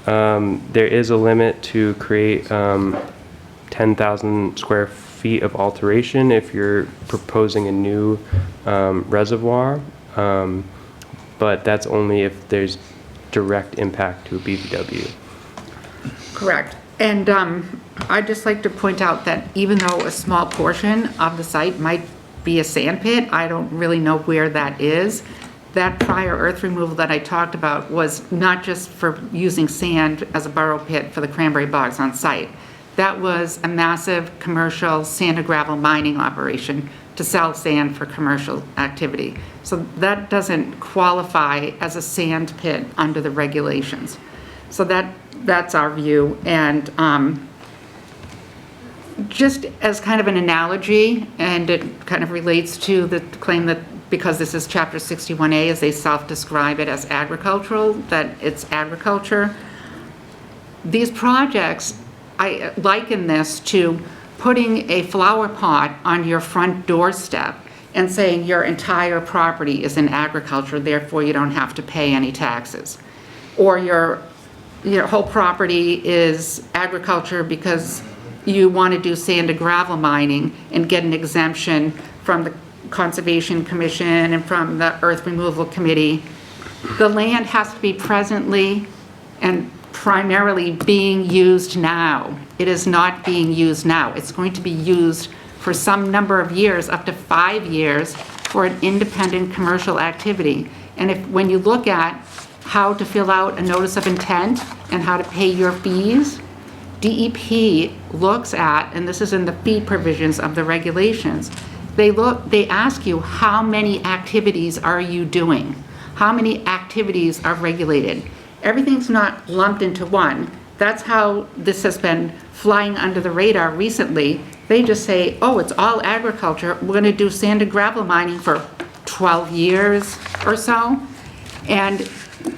[SPEAKER 2] There is a limit to create 10,000 square feet of alteration if you're proposing a new reservoir, but that's only if there's direct impact to a BVW.
[SPEAKER 5] Correct. And I'd just like to point out that even though a small portion of the site might be a sand pit, I don't really know where that is. That prior earth removal that I talked about was not just for using sand as a burrow pit for the cranberry bogs on site. That was a massive commercial sand and gravel mining operation to sell sand for commercial activity. So that doesn't qualify as a sand pit under the regulations. So that's our view. And just as kind of an analogy, and it kind of relates to the claim that because this is Chapter 61A, as they self-describe it as agricultural, that it's agriculture. These projects, I liken this to putting a flower pot on your front doorstep and saying your entire property is in agriculture, therefore you don't have to pay any taxes. Or your whole property is agriculture because you want to do sand and gravel mining and get an exemption from the Conservation Commission and from the Earth Removal Committee. The land has to be presently and primarily being used now. It is not being used now. It's going to be used for some number of years, up to 5 years, for an independent commercial activity. And when you look at how to fill out a notice of intent and how to pay your fees, DEP looks at, and this is in the fee provisions of the regulations, they ask you how many activities are you doing? How many activities are regulated? Everything's not lumped into one. That's how this has been flying under the radar recently. They just say, oh, it's all agriculture. We're going to do sand and gravel mining for 12 years or so. And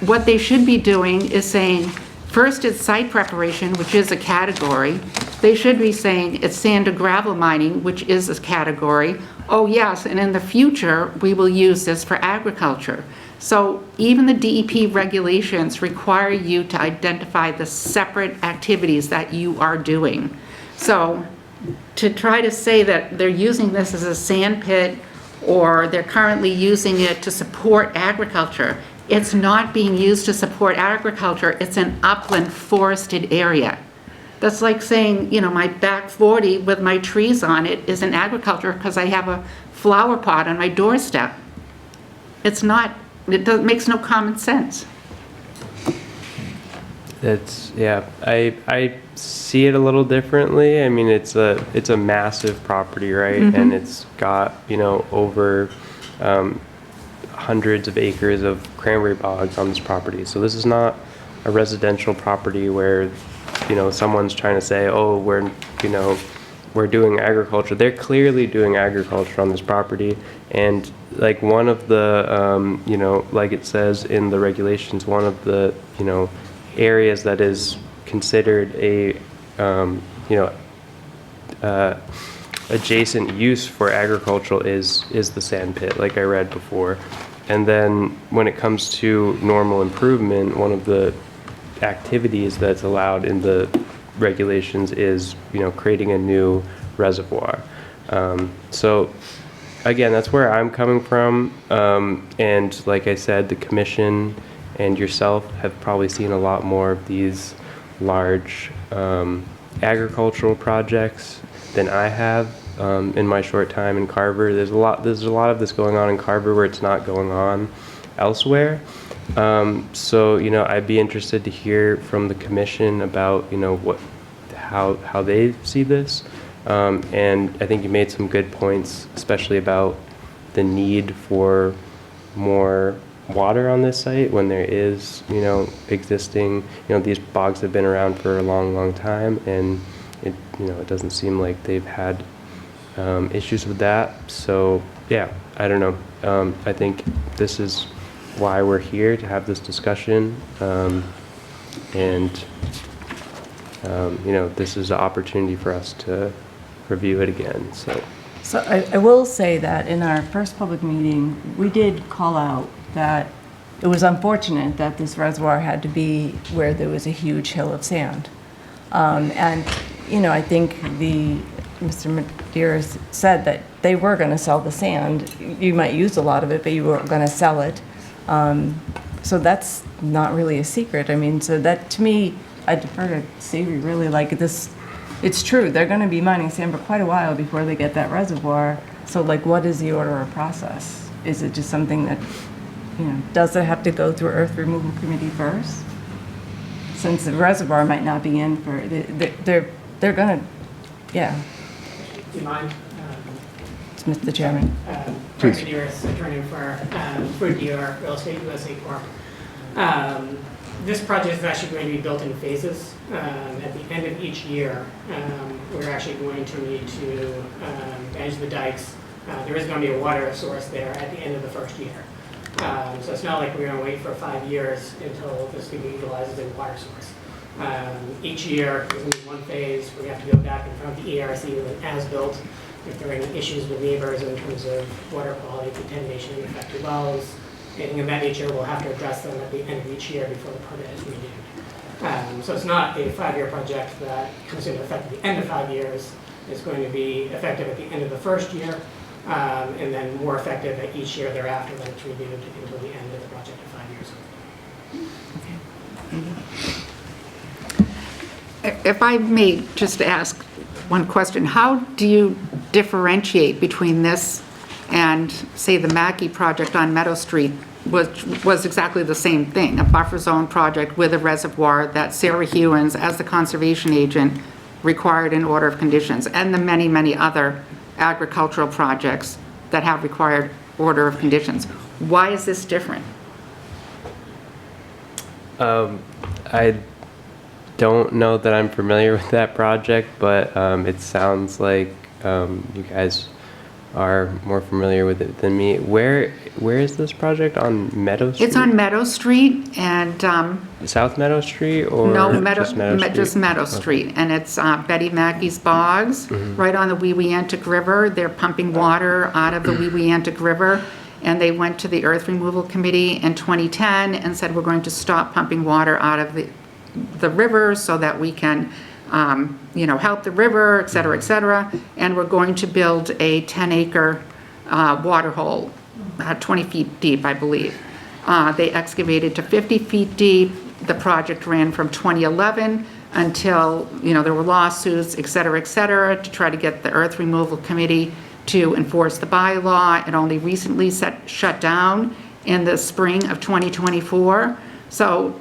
[SPEAKER 5] what they should be doing is saying, first it's site preparation, which is a category. They should be saying it's sand and gravel mining, which is a category. Oh yes, and in the future, we will use this for agriculture. So even the DEP regulations require you to identify the separate activities that you are doing. So to try to say that they're using this as a sand pit or they're currently using it to support agriculture, it's not being used to support agriculture. It's an upland forested area. That's like saying, my back 40 with my trees on it is in agriculture because I have a flower pot on my doorstep. It's not. Makes no common sense.
[SPEAKER 2] I see it a little differently. I mean, it's a massive property, right? Mm-hmm. And it's got, over hundreds of acres of cranberry bogs on this property. So this is not a residential property where, someone's trying to say, oh, we're doing agriculture. They're clearly doing agriculture on this property. And like one of the, like it says in the regulations, one of the, areas that is considered a, adjacent use for agricultural is the sand pit, like I read before. And then when it comes to normal improvement, one of the activities that's allowed in the regulations is, creating a new reservoir. So again, that's where I'm coming from. And like I said, the commission and yourself have probably seen a lot more of these large agricultural projects than I have in my short time in Carver. There's a lot of this going on in Carver where it's not going on elsewhere. So I'd be interested to hear from the commission about how they see this. And I think you made some good points, especially about the need for more water on this site when there is, existing, these bogs have been around for a long, long time, and it doesn't seem like they've had issues with that. So yeah, I don't know. I think this is why we're here, to have this discussion, and this is an opportunity for us to review it again.
[SPEAKER 4] So I will say that in our first public meeting, we did call out that it was unfortunate that this reservoir had to be where there was a huge hill of sand. And, I think Mr. Medeiros said that they were going to sell the sand. You might use a lot of it, but you weren't going to sell it. So that's not really a secret. I mean, so that, to me, I defer to Savory, really, like this. It's true, they're going to be mining sand for quite a while before they get that reservoir. So like, what is the order of process? Is it just something that, does it have to go through Earth Removal Committee first? Since the reservoir might not be in for, they're going to, yeah.
[SPEAKER 7] Do you mind?
[SPEAKER 4] It's Mr. Chairman.
[SPEAKER 7] Frank Medeiros, attorney for DR Real Estate USA Corp. This project is actually going to be built in phases. At the end of each year, we're actually going to need to manage the dikes. There is going to be a water source there at the end of the first year. So it's not like we're going to wait for 5 years until this can be utilized as a water source. Each year, there's going to be one phase. We have to go back in front of the ERC with an as-built if there are any issues with neighbors in terms of water quality, contamination in affected wells, anything of that nature. We'll have to address them at the end of each year before the permit is renewed. So it's not a 5-year project that comes into effect at the end of 5 years. It's going to be effective at the end of the first year, and then more effective at each year thereafter when it's renewed until the end of the project of 5 years.
[SPEAKER 5] If I may just ask one question, how do you differentiate between this and, say, the Mackey project on Meadow Street, which was exactly the same thing, a buffer zone project with a reservoir that Sarah Hewins, as the conservation agent, required in order of conditions, and the many, many other agricultural projects that have required order of conditions? Why is this different?
[SPEAKER 2] I don't know that I'm familiar with that project, but it sounds like you guys are more familiar with it than me. Where is this project? On Meadow Street?
[SPEAKER 5] It's on Meadow Street, and
[SPEAKER 2] South Meadow Street, or
[SPEAKER 5] no,
[SPEAKER 2] just Meadow Street?
[SPEAKER 5] Just Meadow Street, and it's Betty Mackey's Bogs, right on the Weeweeantic River. They're pumping water out of the Weeweeantic River, and they went to the Earth Removal Committee in 2010 and said, we're going to stop pumping water out of the river so that we can help the river, et cetera, and we're going to build a 10-acre water hole, 20 feet deep, I believe. They excavated to 50 feet deep. The project ran from 2011 until, there were lawsuits, et cetera, to try to get the Earth Removal Committee to enforce the bylaw. It only recently shut down in the spring of 2024. So,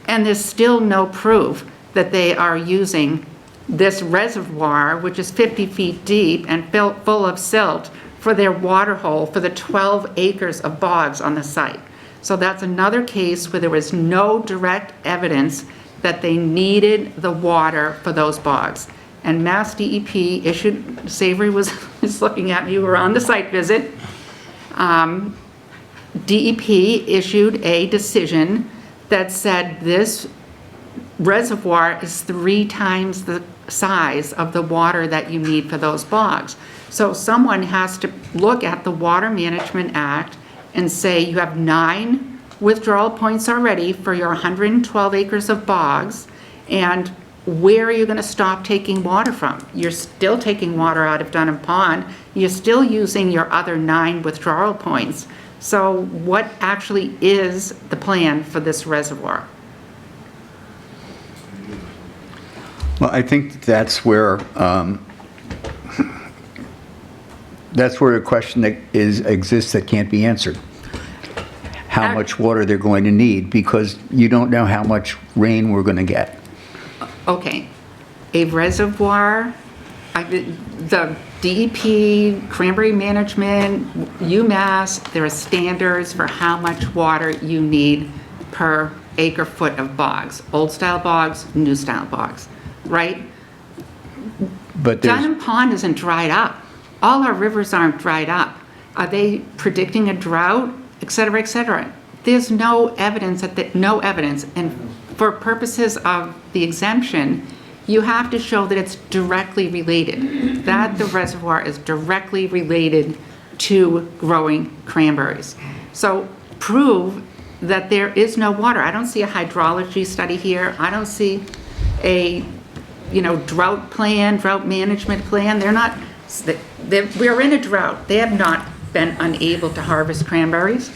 [SPEAKER 5] and there's still no proof that they are using this reservoir, which is 50 feet deep and full of silt, for their water hole for the 12 acres of bogs on the site. So that's another case where there was no direct evidence that they needed the water for those bogs. And Mass DEP issued, Savory was looking at me, we were on the site visit. DEP issued a decision that said this reservoir is 3 times the size of the water that you need for those bogs. So someone has to look at the Water Management Act and say you have 9 withdrawal points already for your 112 acres of bogs, and where are you going to stop taking water from? You're still taking water out of Dunham Pond. You're still using your other 9 withdrawal points. So what actually is the plan for this reservoir?
[SPEAKER 1] Well, I think that's where a question that exists that can't be answered. How much water they're going to need, because you don't know how much rain we're going to get.
[SPEAKER 5] Okay, a reservoir, the DEP, Cranberry Management, UMass, there are standards for how much water you need per acre foot of bogs. Old style bogs, new style bogs, right?
[SPEAKER 1] But there's,
[SPEAKER 5] Dunham Pond isn't dried up. All our rivers aren't dried up. Are they predicting a drought, et cetera, et cetera? There's no evidence, no evidence. And for purposes of the exemption, you have to show that it's directly related, that the reservoir is directly related to growing cranberries. So prove that there is no water. I don't see a hydrology study here. I don't see a, drought plan, drought management plan. We're in a drought. They have not been unable to harvest cranberries.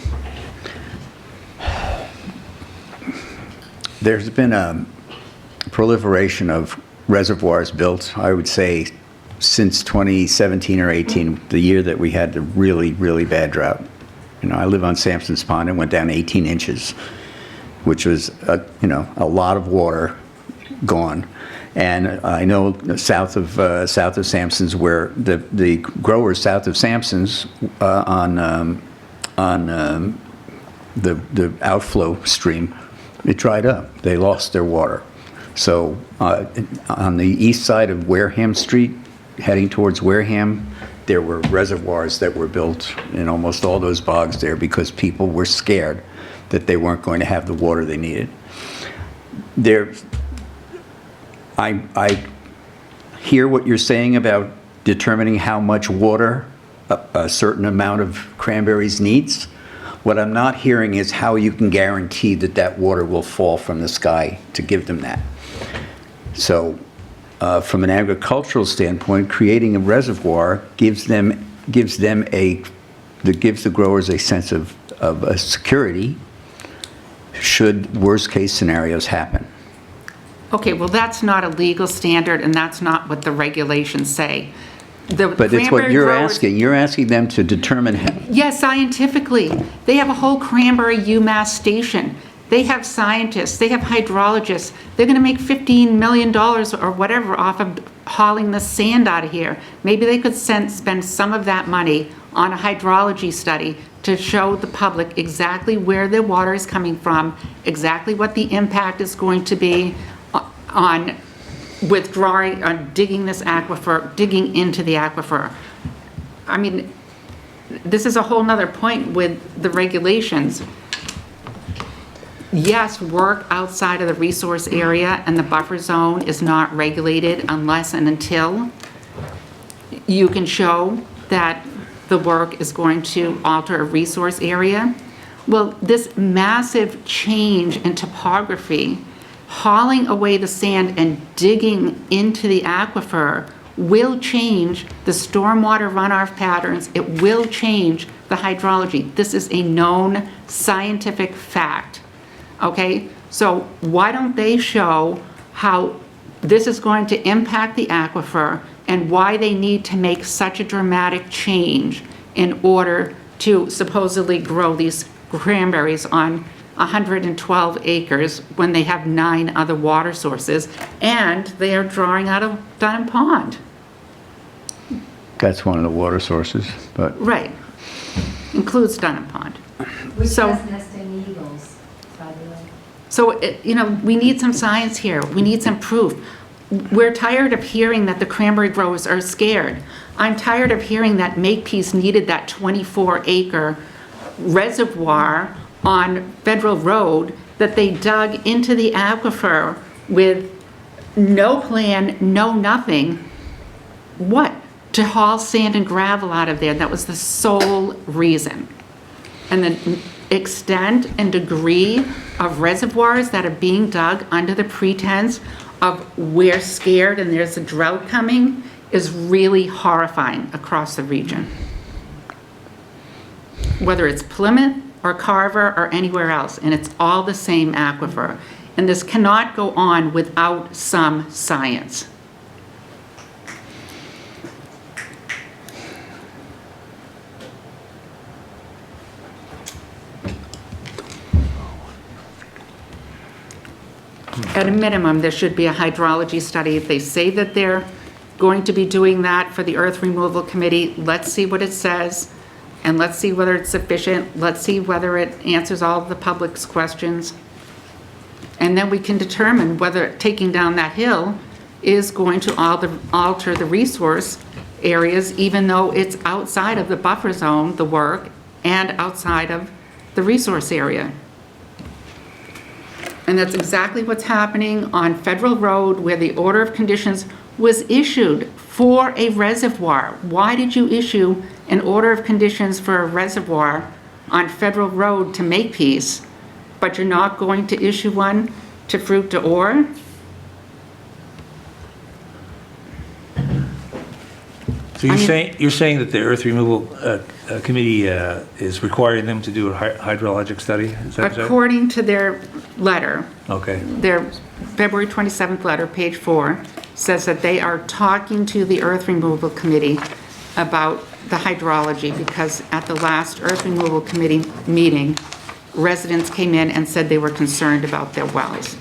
[SPEAKER 1] there's been a proliferation of reservoirs built, I would say, since 2017 or 18, the year that we had the really, really bad drought. I live on Sampson's Pond and went down 18 inches, which was, a lot of water gone. And I know south of Sampson's, where the growers south of Sampson's on the outflow stream, it dried up. They lost their water. So on the east side of Wareham Street, heading towards Wareham, there were reservoirs that were built in almost all those bogs there because people were scared that they weren't going to have the water they needed. I hear what you're saying about determining how much water a certain amount of cranberries needs. What I'm not hearing is how you can guarantee that that water will fall from the sky to give them that. So from an agricultural standpoint, creating a reservoir gives the growers a sense of a security should worst case scenarios happen.
[SPEAKER 5] Okay, well, that's not a legal standard, and that's not what the regulations say.
[SPEAKER 1] But it's what you're asking. You're asking them to determine.
[SPEAKER 5] Yes, scientifically. They have a whole cranberry UMass station. They have scientists. They have hydrologists. They're going to make $15 million or whatever off of hauling the sand out of here. Maybe they could spend some of that money on a hydrology study to show the public exactly where their water is coming from, exactly what the impact is going to be on withdrawing, on digging this aquifer, digging into the aquifer. I mean, this is a whole nother point with the regulations. Yes, work outside of the resource area and the buffer zone is not regulated unless and until you can show that the work is going to alter a resource area. Well, this massive change in topography, hauling away the sand and digging into the aquifer will change the stormwater runoff patterns. It will change the hydrology. This is a known scientific fact. Okay, so why don't they show how this is going to impact the aquifer and why they need to make such a dramatic change in order to supposedly grow these cranberries on 112 acres when they have 9 other water sources and they are drawing out of Dunham Pond.
[SPEAKER 1] That's one of the water sources, but.
[SPEAKER 5] Right, includes Dunham Pond.
[SPEAKER 8] Which
[SPEAKER 5] So-
[SPEAKER 8] has nesting eagles, by the way.
[SPEAKER 5] So, we need some science here. We need some proof. We're tired of hearing that the cranberry growers are scared. I'm tired of hearing that Makepeace needed that 24-acre reservoir on Federal Road that they dug into the aquifer with no plan, no nothing. What? To haul sand and gravel out of there. That was the sole reason. And the extent and degree of reservoirs that are being dug under the pretense of we're scared and there's a drought coming is really horrifying across the region. Whether it's Plymouth or Carver or anywhere else, and it's all the same aquifer. And this cannot go on without some science. At a minimum, there should be a hydrology study. If they say that they're going to be doing that for the Earth Removal Committee, let's see what it says, and let's see whether it's sufficient. Let's see whether it answers all of the public's questions. And then we can determine whether taking down that hill is going to alter the resource areas, even though it's outside of the buffer zone, the work, and outside of the resource area. And that's exactly what's happening on Federal Road, where the order of conditions was issued for a reservoir. Why did you issue an order of conditions for a reservoir on Federal Road to Makepeace, but you're not going to issue one to Fruit to Ore?
[SPEAKER 3] So you're saying that the Earth Removal Committee is requiring them to do a hydrologic study? Is that
[SPEAKER 5] According to their letter,
[SPEAKER 3] okay?
[SPEAKER 5] their February 27th letter, page 4, says that they are talking to the Earth Removal Committee about the hydrology, because at the last Earth Removal Committee meeting, residents came in and said they were concerned about their wells.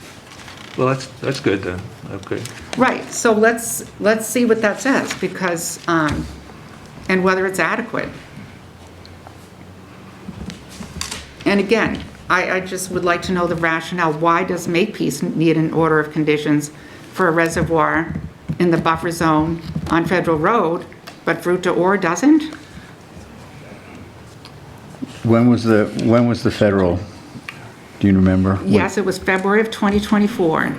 [SPEAKER 3] Well, that's good then. Okay.
[SPEAKER 5] Right, so let's see what that says, because, and whether it's adequate. And again, I just would like to know the rationale. Why does Makepeace need an order of conditions for a reservoir in the buffer zone on Federal Road, but Fruit to Ore doesn't?
[SPEAKER 1] When was the federal, do you remember?
[SPEAKER 5] Yes, it was February of 2024.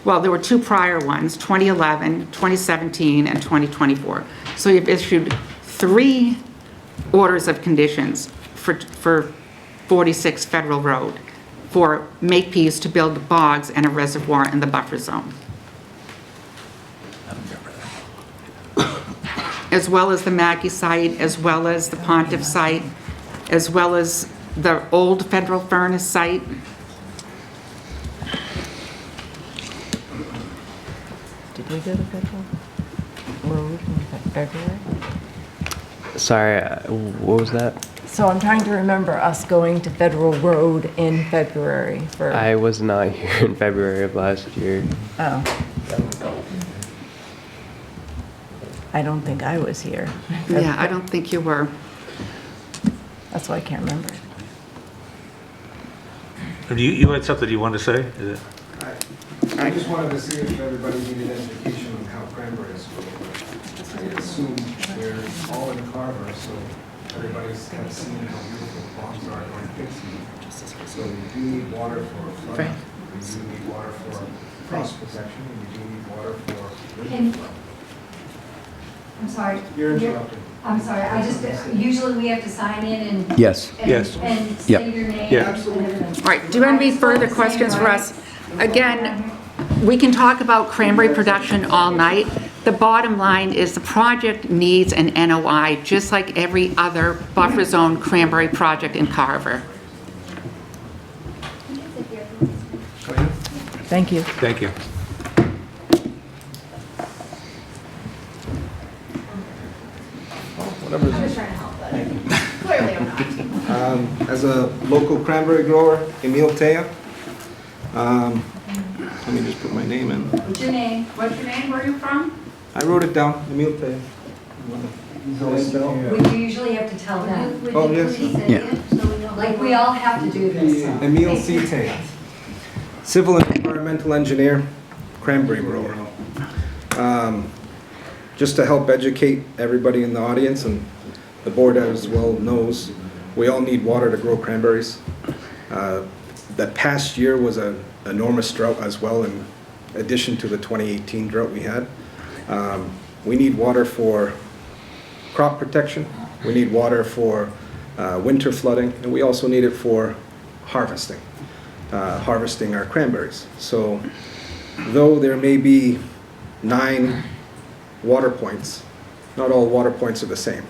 [SPEAKER 5] Well, there were two prior ones, 2011, 2017, and 2024. So you've issued 3 orders of conditions for 46 Federal Road for Makepeace to build bogs and a reservoir in the buffer zone. As well as the Mackey site, as well as the Pontiff site, as well as the old Federal Furnace site.
[SPEAKER 4] Did we go to Federal Road in February?
[SPEAKER 2] Sorry, what was that?
[SPEAKER 4] So I'm trying to remember us going to Federal Road in February for.
[SPEAKER 2] I was not here in February of last year.
[SPEAKER 4] Oh. I don't think I was here.
[SPEAKER 5] Yeah, I don't think you were.
[SPEAKER 4] That's why I can't remember.
[SPEAKER 3] You had something you wanted to say? Is it-
[SPEAKER 9] I just wanted to see if everybody needed education on how cranberry is grown. I assume they're all in Carver, so everybody's kind of seen how beautiful the bogs are going Dixie. So we do need water for flooding.
[SPEAKER 5] Right.
[SPEAKER 9] We do need water for frost protection. And we do need water for
[SPEAKER 8] Can-
[SPEAKER 9] river flow.
[SPEAKER 8] I'm sorry.
[SPEAKER 9] You're interrupted.
[SPEAKER 8] I'm sorry, I just, usually we have to sign in and.
[SPEAKER 1] Yes.
[SPEAKER 3] Yes.
[SPEAKER 8] And
[SPEAKER 1] Yep.
[SPEAKER 8] say your name.
[SPEAKER 3] Yeah.
[SPEAKER 8] and everything.
[SPEAKER 5] All right, do you have any further questions for us? Again, we can talk about cranberry production all night. The bottom line is the project needs an NOI, just like every other buffer zone cranberry project in Carver.
[SPEAKER 4] Thank you.
[SPEAKER 3] Thank you.
[SPEAKER 9] As a local cranberry grower, Emil Taya. Let me just put my name in.
[SPEAKER 8] What's your name?
[SPEAKER 5] What's your name? Where are you from?
[SPEAKER 9] I wrote it down, Emil Taya. How I spell?
[SPEAKER 8] Would you usually have to tell them?
[SPEAKER 9] Oh, yes.
[SPEAKER 1] Yeah.
[SPEAKER 8] Like, we all have to do this.
[SPEAKER 9] Emil C. Taya. Civil and environmental engineer, cranberry grower. Just to help educate everybody in the audience, and the board as well knows, we all need water to grow cranberries. That past year was an enormous drought as well, in addition to the 2018 drought we had. We need water for crop protection, we need water for winter flooding, and we also need it for harvesting, harvesting our cranberries. So though there may be 9 water points, not all water points are the same.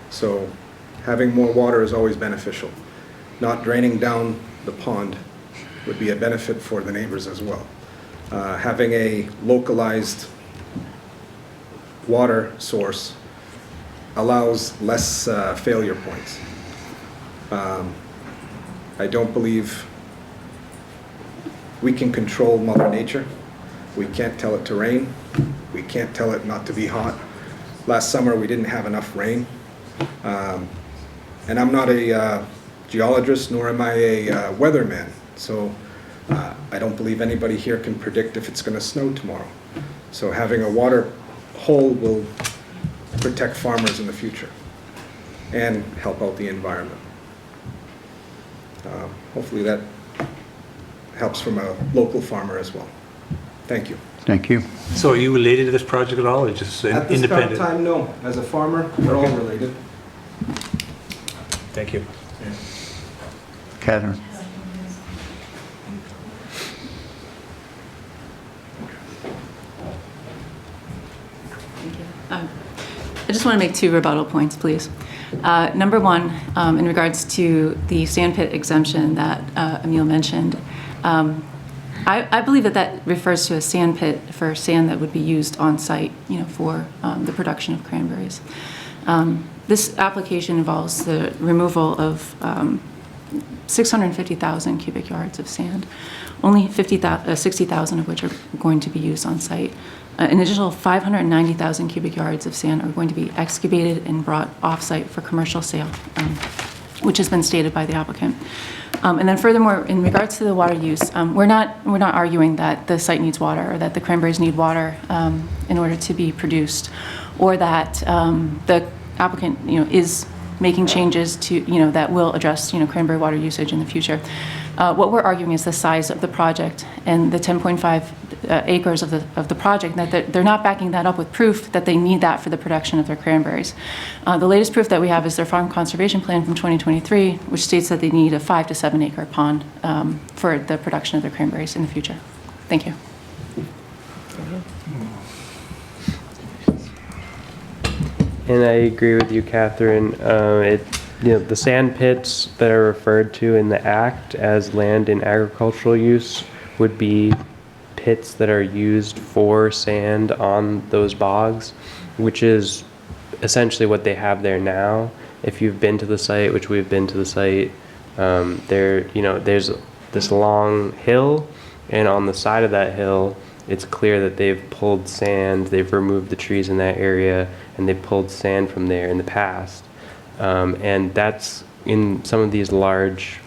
[SPEAKER 9] So having more water is always beneficial. Not draining down the pond would be a benefit for the neighbors as well. Having a localized water source allows less failure points. I don't believe we can control Mother Nature. We can't tell it to rain. We can't tell it not to be hot. Last summer, we didn't have enough rain. And I'm not a geologist, nor am I a weatherman. So I don't believe anybody here can predict if it's going to snow tomorrow. So having a water hole will protect farmers in the future and help out the environment. Hopefully that helps from a local farmer as well. Thank you.
[SPEAKER 1] Thank you.
[SPEAKER 3] So are you related to this project at all, or just
[SPEAKER 9] At this current
[SPEAKER 3] independent?
[SPEAKER 9] time, no. As a farmer, they're all related.
[SPEAKER 3] Thank you.
[SPEAKER 1] Catherine?
[SPEAKER 6] Thank you. I just want to make 2 rebuttal points, please. Number 1, in regards to the sand pit exemption that Emil mentioned, I believe that that refers to a sand pit for sand that would be used on site, for the production of cranberries. This application involves the removal of 650,000 cubic yards of sand, only 60,000 of which are going to be used on site. An additional 590,000 cubic yards of sand are going to be excavated and brought off-site for commercial sale, which has been stated by the applicant. And then furthermore, in regards to the water use, we're not arguing that the site needs water or that the cranberries need water in order to be produced, or that the applicant, is making changes to, that will address, cranberry water usage in the future. What we're arguing is the size of the project and the 10.5 acres of the project, that they're not backing that up with proof that they need that for the production of their cranberries. The latest proof that we have is their farm conservation plan from 2023, which states that they need a 5 to 7 acre pond for the production of their cranberries in the future. Thank you.
[SPEAKER 2] And I agree with you, Catherine. The sand pits that are referred to in the Act as land in agricultural use would be pits that are used for sand on those bogs, which is essentially what they have there now. If you've been to the site, which we've been to the site, there's this long hill, and on the side of that hill, it's clear that they've pulled sand, they've removed the trees in that area, and they pulled sand from there in the past. And that's in some of these large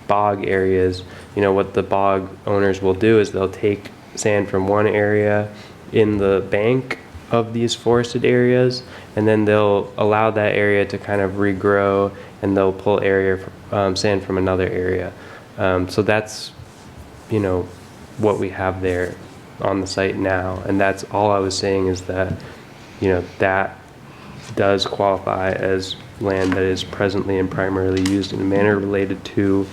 [SPEAKER 2] bog areas. What the bog owners will do is they'll take sand from one area in the bank of these forested areas, and then they'll allow that area to kind of regrow, and they'll pull sand from another area. So that's, what we have there on the site now. And that's all I was saying, is that, that does qualify as land that is presently and primarily used in a manner related to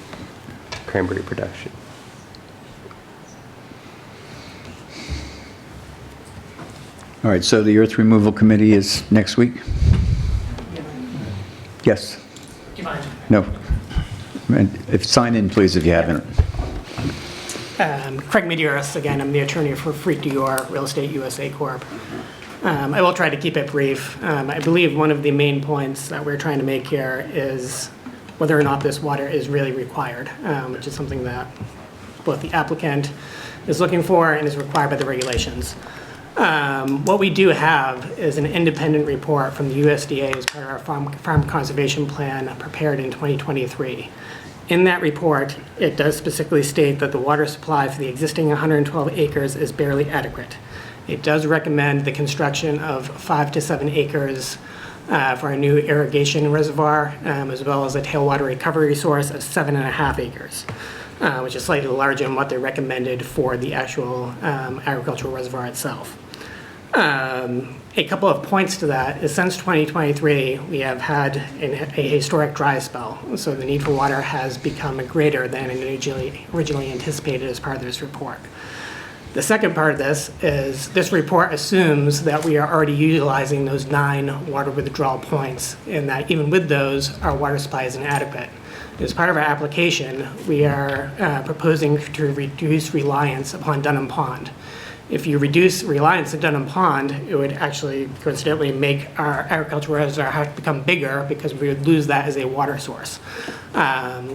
[SPEAKER 2] cranberry production.
[SPEAKER 1] All right, so the earth removal committee is next week? Yes?
[SPEAKER 7] Do you mind?
[SPEAKER 1] No? Sign in, please, if you haven't.
[SPEAKER 7] Craig Medeiros, again, I'm the attorney for Freak Dior Real Estate USA Corp. I will try to keep it brief. I believe one of the main points that we're trying to make here is whether or not this water is really required, which is something that both the applicant is looking for and is required by the regulations. What we do have is an independent report from the USDA as part of our farm conservation plan prepared in 2023. In that report, it does specifically state that the water supply for the existing 112 acres is barely adequate. It does recommend the construction of 5 to 7 acres for a new irrigation reservoir, as well as a tailwater recovery resource of 7.5 acres, which is slightly larger than what they recommended for the actual agricultural reservoir itself. A couple of points to that is since 2023, we have had a historic dry spell, so the need for water has become greater than originally anticipated as part of this report. The second part of this is this report assumes that we are already utilizing those 9 water withdrawal points, and that even with those, our water supply is inadequate. As part of our application, we are proposing to reduce reliance upon Dunham Pond. If you reduce reliance on Dunham Pond, it would actually coincidentally make our agricultural reservoir have to become bigger because we would lose that as a water source.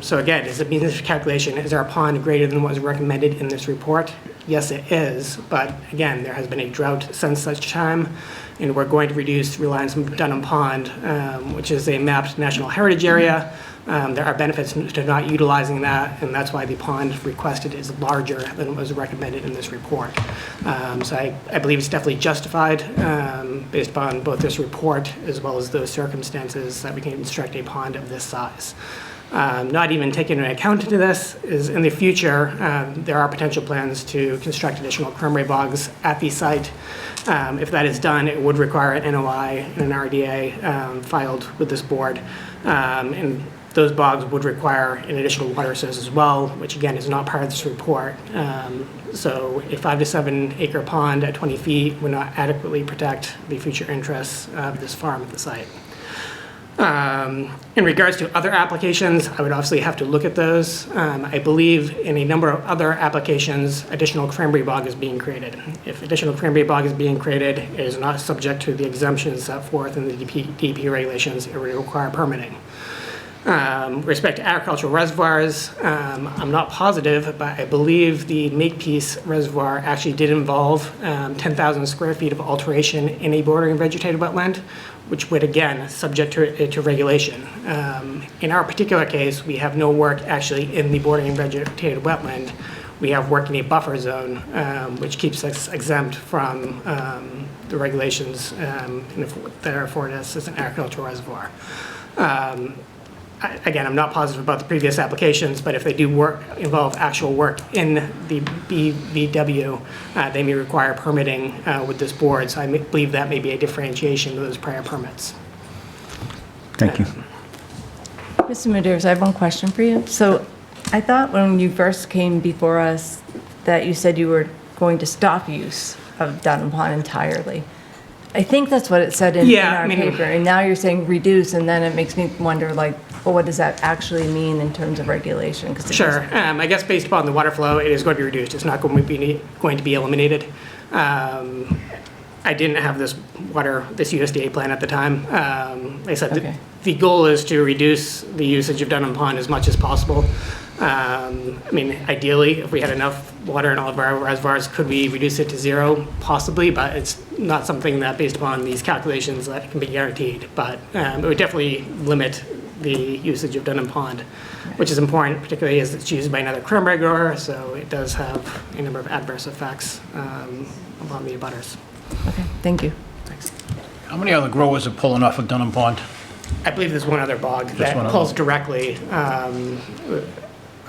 [SPEAKER 7] So again, does it mean this calculation, is our pond greater than what was recommended in this report? Yes, it is, but again, there has been a drought since such time, and we're going to reduce reliance on Dunham Pond, which is a mapped national heritage area. There are benefits to not utilizing that, and that's why the pond requested is larger than was recommended in this report. So I believe it's definitely justified based upon both this report as well as those circumstances that we can construct a pond of this size. Not even taking into account into this is in the future, there are potential plans to construct additional cranberry bogs at the site. If that is done, it would require an NOI and an RDA filed with this board. And those bogs would require an additional water source as well, which again is not part of this report. So a 5 to 7 acre pond at 20 feet would not adequately protect the future interests of this farm at the site. In regards to other applications, I would obviously have to look at those. I believe in a number of other applications, additional cranberry bog is being created. If additional cranberry bog is being created, it is not subject to the exemptions set forth in the DEP regulations. It would require permitting. With respect to agricultural reservoirs, I'm not positive, but I believe the Makepeace Reservoir actually did involve 10,000 square feet of alteration in a bordering vegetated wetland, which would, again, subject to regulation. In our particular case, we have no work actually in the bordering vegetated wetland. We have work in a buffer zone, which keeps us exempt from the regulations that are afforded us as an agricultural reservoir. Again, I'm not positive about the previous applications, but if they do involve actual work in the BVW, they may require permitting with this board. So I believe that may be a differentiation to those prior permits.
[SPEAKER 1] Thank you.
[SPEAKER 4] Mr. Medeiros, I have one question for you. So I thought when you first came before us that you said you were going to stop use of Dunham Pond entirely. I think that's what it said in our paper, and now you're saying reduce, and then it makes me wonder, like, well, what does that actually mean in terms of regulation?
[SPEAKER 7] Sure. I guess based upon the water flow, it is going to be reduced. It's not going to be eliminated. I didn't have this USDA plan at the time. Like I said, the goal is to reduce the usage of Dunham Pond as much as possible. I mean, ideally, if we had enough water in all of our reservoirs, could we reduce it to 0? Possibly, but it's not something that, based upon these calculations, that can be guaranteed. But it would definitely limit the usage of Dunham Pond, which is important, particularly as it's used by another cranberry grower, so it does have a number of adverse effects along the abutters.
[SPEAKER 4] Okay, thank you.
[SPEAKER 7] Thanks.
[SPEAKER 10] How many other growers are pulling off of Dunham Pond?
[SPEAKER 7] I believe there's one other bog that
[SPEAKER 10] one
[SPEAKER 7] pulls
[SPEAKER 10] other.
[SPEAKER 7] directly.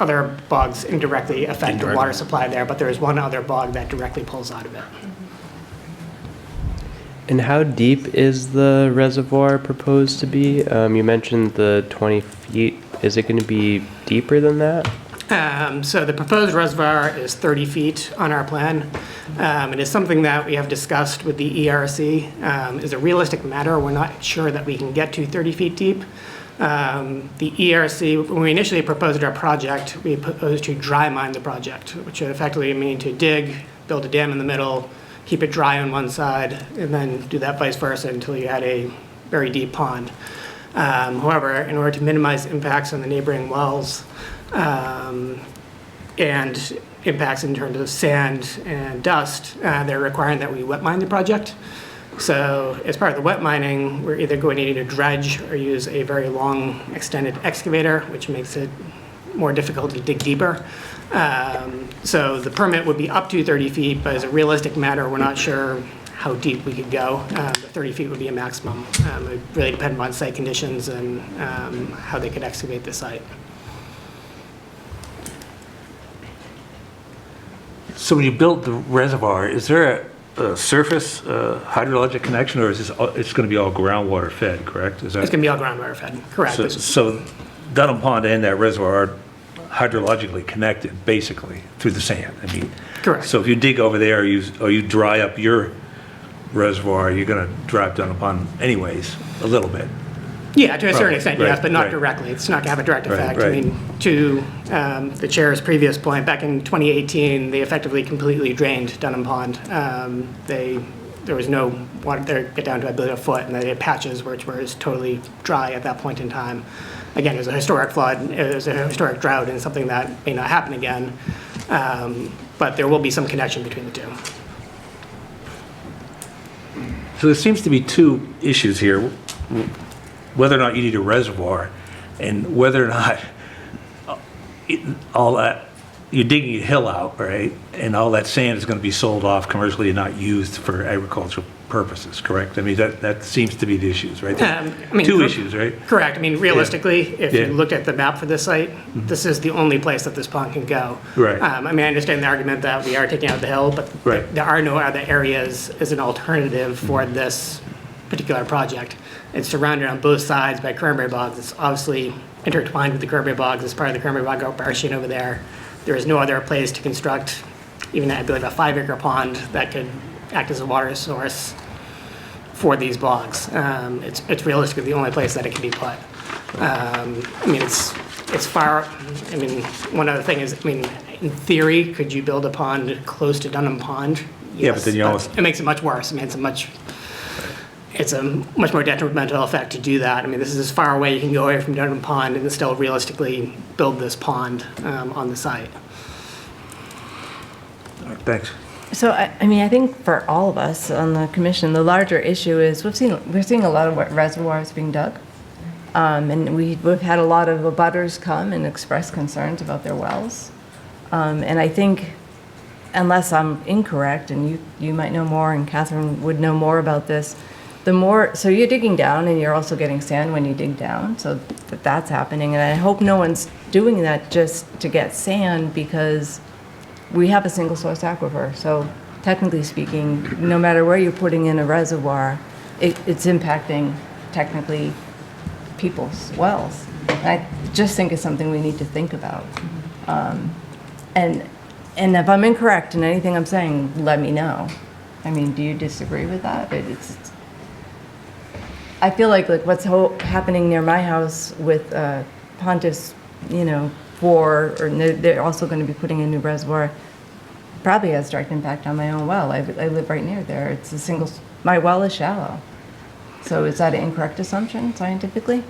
[SPEAKER 7] Other bogs indirectly affect the water supply there, but there is one other bog that directly pulls out of it.
[SPEAKER 2] And how deep is the reservoir proposed to be? You mentioned the 20 feet. Is it going to be deeper than that?
[SPEAKER 7] So the proposed reservoir is 30 feet on our plan. It is something that we have discussed with the ERC. Is a realistic matter. We're not sure that we can get to 30 feet deep. The ERC, when we initially proposed our project, we proposed to dry mine the project, which would effectively mean to dig, build a dam in the middle, keep it dry on one side, and then do that vice versa until you had a very deep pond. However, in order to minimize impacts on the neighboring wells and impacts in terms of sand and dust, they're requiring that we wet mine the project. So as part of the wet mining, we're either going to need a dredge or use a very long extended excavator, which makes it more difficult to dig deeper. So the permit would be up to 30 feet, but as a realistic matter, we're not sure how deep we could go. 30 feet would be a maximum. It would really depend on site conditions and how they could excavate the site.
[SPEAKER 3] So when you built the reservoir, is there a surface hydrologic connection, or is this it's going to be all groundwater fed, correct? Is that
[SPEAKER 7] It's going to be all groundwater fed, correct.
[SPEAKER 3] so Dunham Pond and that reservoir hydrologically connected, basically, through the sand. I mean,
[SPEAKER 7] Correct.
[SPEAKER 3] so if you dig over there, or you dry up your reservoir, you're going to drop down upon anyways, a little bit.
[SPEAKER 7] Yeah, to a certain
[SPEAKER 3] Right,
[SPEAKER 7] extent,
[SPEAKER 3] right,
[SPEAKER 7] yes, but not
[SPEAKER 3] right.
[SPEAKER 7] directly. It's not going to have a direct
[SPEAKER 3] Right,
[SPEAKER 7] effect. I
[SPEAKER 3] right.
[SPEAKER 7] mean, to the chair's previous point, back in 2018, they effectively completely drained Dunham Pond. There was no water there, get down to, I believe, a foot, and they had patches which were totally dry at that point in time. Again, it was a historic flood, it was a historic drought, and something that may not happen again. But there will be some connection between the two.
[SPEAKER 3] So there seems to be two issues here, whether or not you need a reservoir, and whether or not all that, you're digging a hill out, right? And all that sand is going to be sold off commercially and not used for agricultural purposes, correct? I mean, that seems to be the issues, right? Two issues, right?
[SPEAKER 7] Correct. I mean, realistically, if
[SPEAKER 3] Yeah.
[SPEAKER 7] you looked at the map for this site, this is the only place that this pond can go.
[SPEAKER 3] Right.
[SPEAKER 7] I mean, I understand the argument that we are taking out the hill, but
[SPEAKER 3] Right.
[SPEAKER 7] there are no other areas as an alternative for this particular project. It's surrounded on both sides by cranberry bogs. It's obviously intertwined with the cranberry bogs as part of the cranberry bog operation over there. There is no other place to construct, even I believe a 5-acre pond that could act as a water source for these bogs. It's realistically the only place that it can be put. I mean, it's far, I mean, one other thing is, I mean, in theory, could you build a pond close to Dunham Pond?
[SPEAKER 3] Yeah, but then you
[SPEAKER 7] Yes,
[SPEAKER 3] almost-
[SPEAKER 7] it makes it much worse. I mean, it's a much more detrimental effect to do that. I mean, this is as far away you can go away from Dunham Pond and still realistically build this pond on the site.
[SPEAKER 3] Thanks.
[SPEAKER 4] So, I mean, I think for all of us on the commission, the larger issue is we're seeing a lot of reservoirs being dug. And we've had a lot of abutters come and express concerns about their wells. And I think, unless I'm incorrect, and you might know more, and Catherine would know more about this, so you're digging down and you're also getting sand when you dig down, so that's happening. And I hope no one's doing that just to get sand, because we have a single source aquifer. So technically speaking, no matter where you're putting in a reservoir, it's impacting technically people's wells. And I just think it's something we need to think about. And if I'm incorrect in anything I'm saying, let me know. I mean, do you disagree with that? I feel like what's happening near my house with Pontus, they're also going to be putting a new reservoir, probably has direct impact on my own well. I live right near there. My well is shallow. So is that an incorrect assumption scientifically?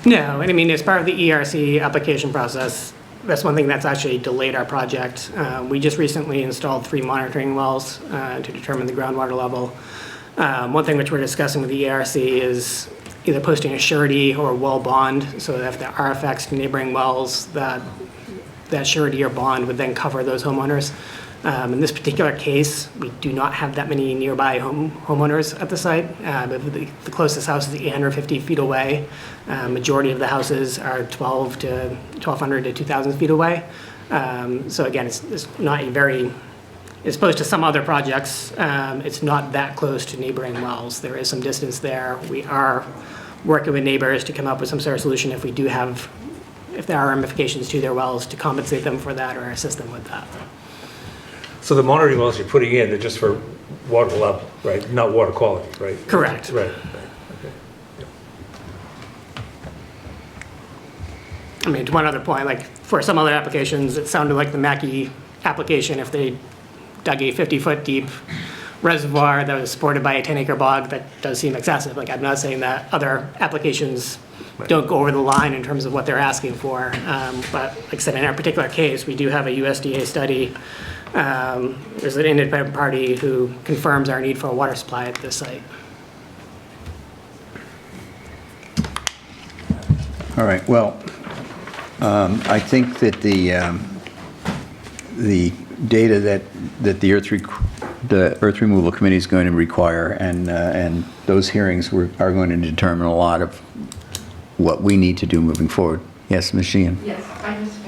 [SPEAKER 7] No, and I mean, as part of the ERC application process, that's one thing that's actually delayed our project. We just recently installed 3 monitoring wells to determine the groundwater level. One thing which we're discussing with the ERC is either posting a surety or a well bond, so that if there are effects to neighboring wells, that surety or bond would then cover those homeowners. In this particular case, we do not have that many nearby homeowners at the site. The closest house is 850 feet away. Majority of the houses are 1,200 to 2,000 feet away. So again, it's not a very, as opposed to some other projects, it's not that close to neighboring wells. There is some distance there. We are working with neighbors to come up with some sort of solution if there are ramifications to their wells, to compensate them for that or assist them with that.
[SPEAKER 3] So the monitoring wells you're putting in, they're just for water level, right? Not water quality, right?
[SPEAKER 7] Correct.
[SPEAKER 3] Right.
[SPEAKER 7] I mean, to one other point, like for some other applications, it sounded like the Mackey application, if they dug a 50-foot deep reservoir that was supported by a 10-acre bog, that does seem excessive. Like, I'm not saying that other applications don't go over the line in terms of what they're asking for. But like I said, in our particular case, we do have a USDA study. There's an independent party who confirms our need for a water supply at this site.
[SPEAKER 1] All right, well, I think that the data that the Earth Removal Committee is going to require, and those hearings are going to determine a lot of what we need to do moving forward. Yes, Ms. Sheehan?
[SPEAKER 5] Yes, I just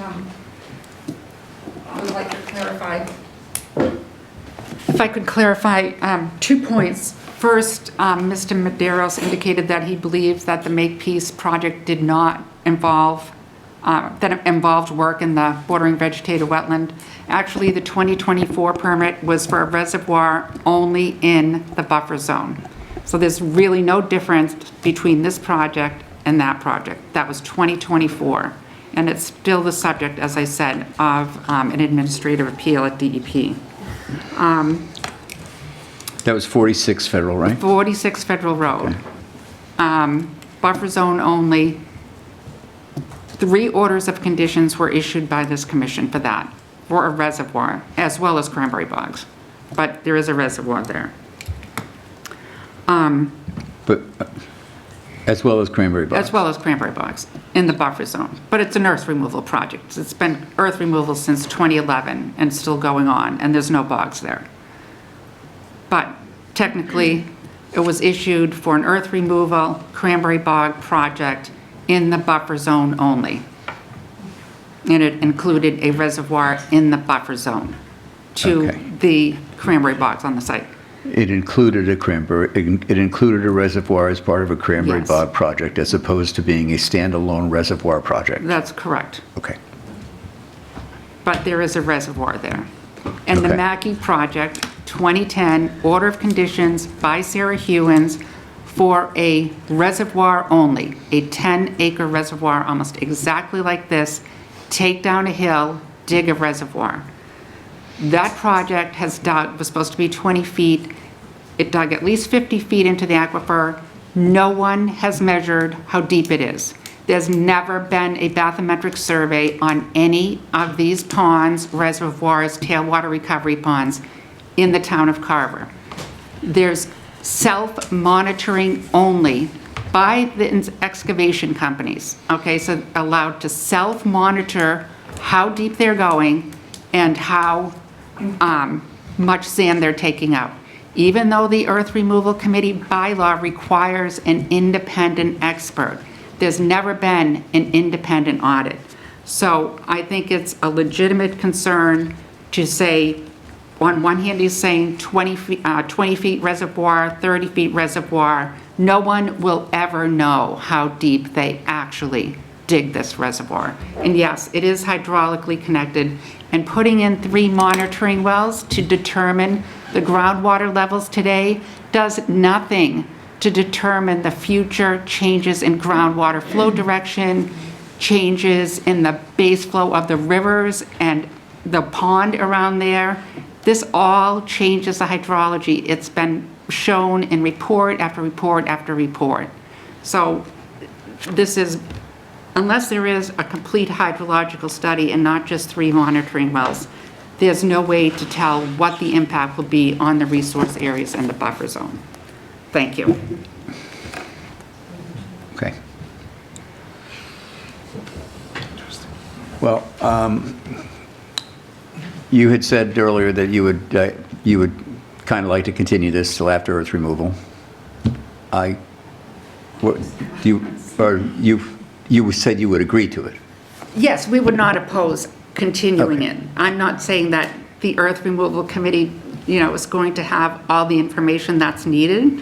[SPEAKER 5] would like to clarify, if I could clarify 2 points. First, Mr. Medeiros indicated that he believes that the Makepeace project did not involve that involved work in the bordering vegetated wetland. Actually, the 2024 permit was for a reservoir only in the buffer zone. So there's really no difference between this project and that project. That was 2024. And it's still the subject, as I said, of an administrative appeal at DEP.
[SPEAKER 1] That was 46 Federal, right?
[SPEAKER 5] 46 Federal Road. Buffer zone only. 3 orders of conditions were issued by this commission for that, for a reservoir, as well as cranberry bogs. But there is a reservoir there.
[SPEAKER 1] But, as well as cranberry bogs?
[SPEAKER 5] As well as cranberry bogs in the buffer zone. But it's an earth removal project. It's been earth removal since 2011 and still going on, and there's no bogs there. But technically, it was issued for an earth removal cranberry bog project in the buffer zone only. And it included a reservoir in the buffer zone to
[SPEAKER 1] Okay.
[SPEAKER 5] the cranberry bogs on the site.
[SPEAKER 1] It included it included a reservoir as part of a cranberry
[SPEAKER 5] Yes.
[SPEAKER 1] bog project as opposed to being a standalone reservoir project?
[SPEAKER 5] That's correct.
[SPEAKER 1] Okay.
[SPEAKER 5] But there is a reservoir there. And the
[SPEAKER 1] Okay.
[SPEAKER 5] Mackey project, 2010, order of conditions by Sarah Hewins for a reservoir only, a 10-acre reservoir, almost exactly like this, take down a hill, dig a reservoir. That project was supposed to be 20 feet. It dug at least 50 feet into the aquifer. No one has measured how deep it is. There's never been a bathymetric survey on any of these ponds, reservoirs, tailwater recovery ponds in the town of Carver. There's self-monitoring only by the excavation companies, okay? So allowed to self-monitor how deep they're going and how much sand they're taking out. Even though the Earth Removal Committee bylaw requires an independent expert, there's never been an independent audit. So I think it's a legitimate concern to say, on one hand, he's saying 20 feet reservoir, 30 feet reservoir. No one will ever know how deep they actually dig this reservoir. And yes, it is hydraulically connected, and putting in 3 monitoring wells to determine the groundwater levels today does nothing to determine the future changes in groundwater flow direction, changes in the base flow of the rivers and the pond around there. This all changes the hydrology. It's been shown in report after report after report. So this is, unless there is a complete hydrological study and not just 3 monitoring wells, there's no way to tell what the impact will be on the resource areas and the buffer zone. Thank you.
[SPEAKER 1] Okay. Well, you had said earlier that you would kind of like to continue this till after earth removal. You said you would agree to it.
[SPEAKER 5] Yes, we would not oppose continuing
[SPEAKER 1] Okay.
[SPEAKER 5] it. I'm not saying that the Earth Removal Committee, is going to have all the information that's needed.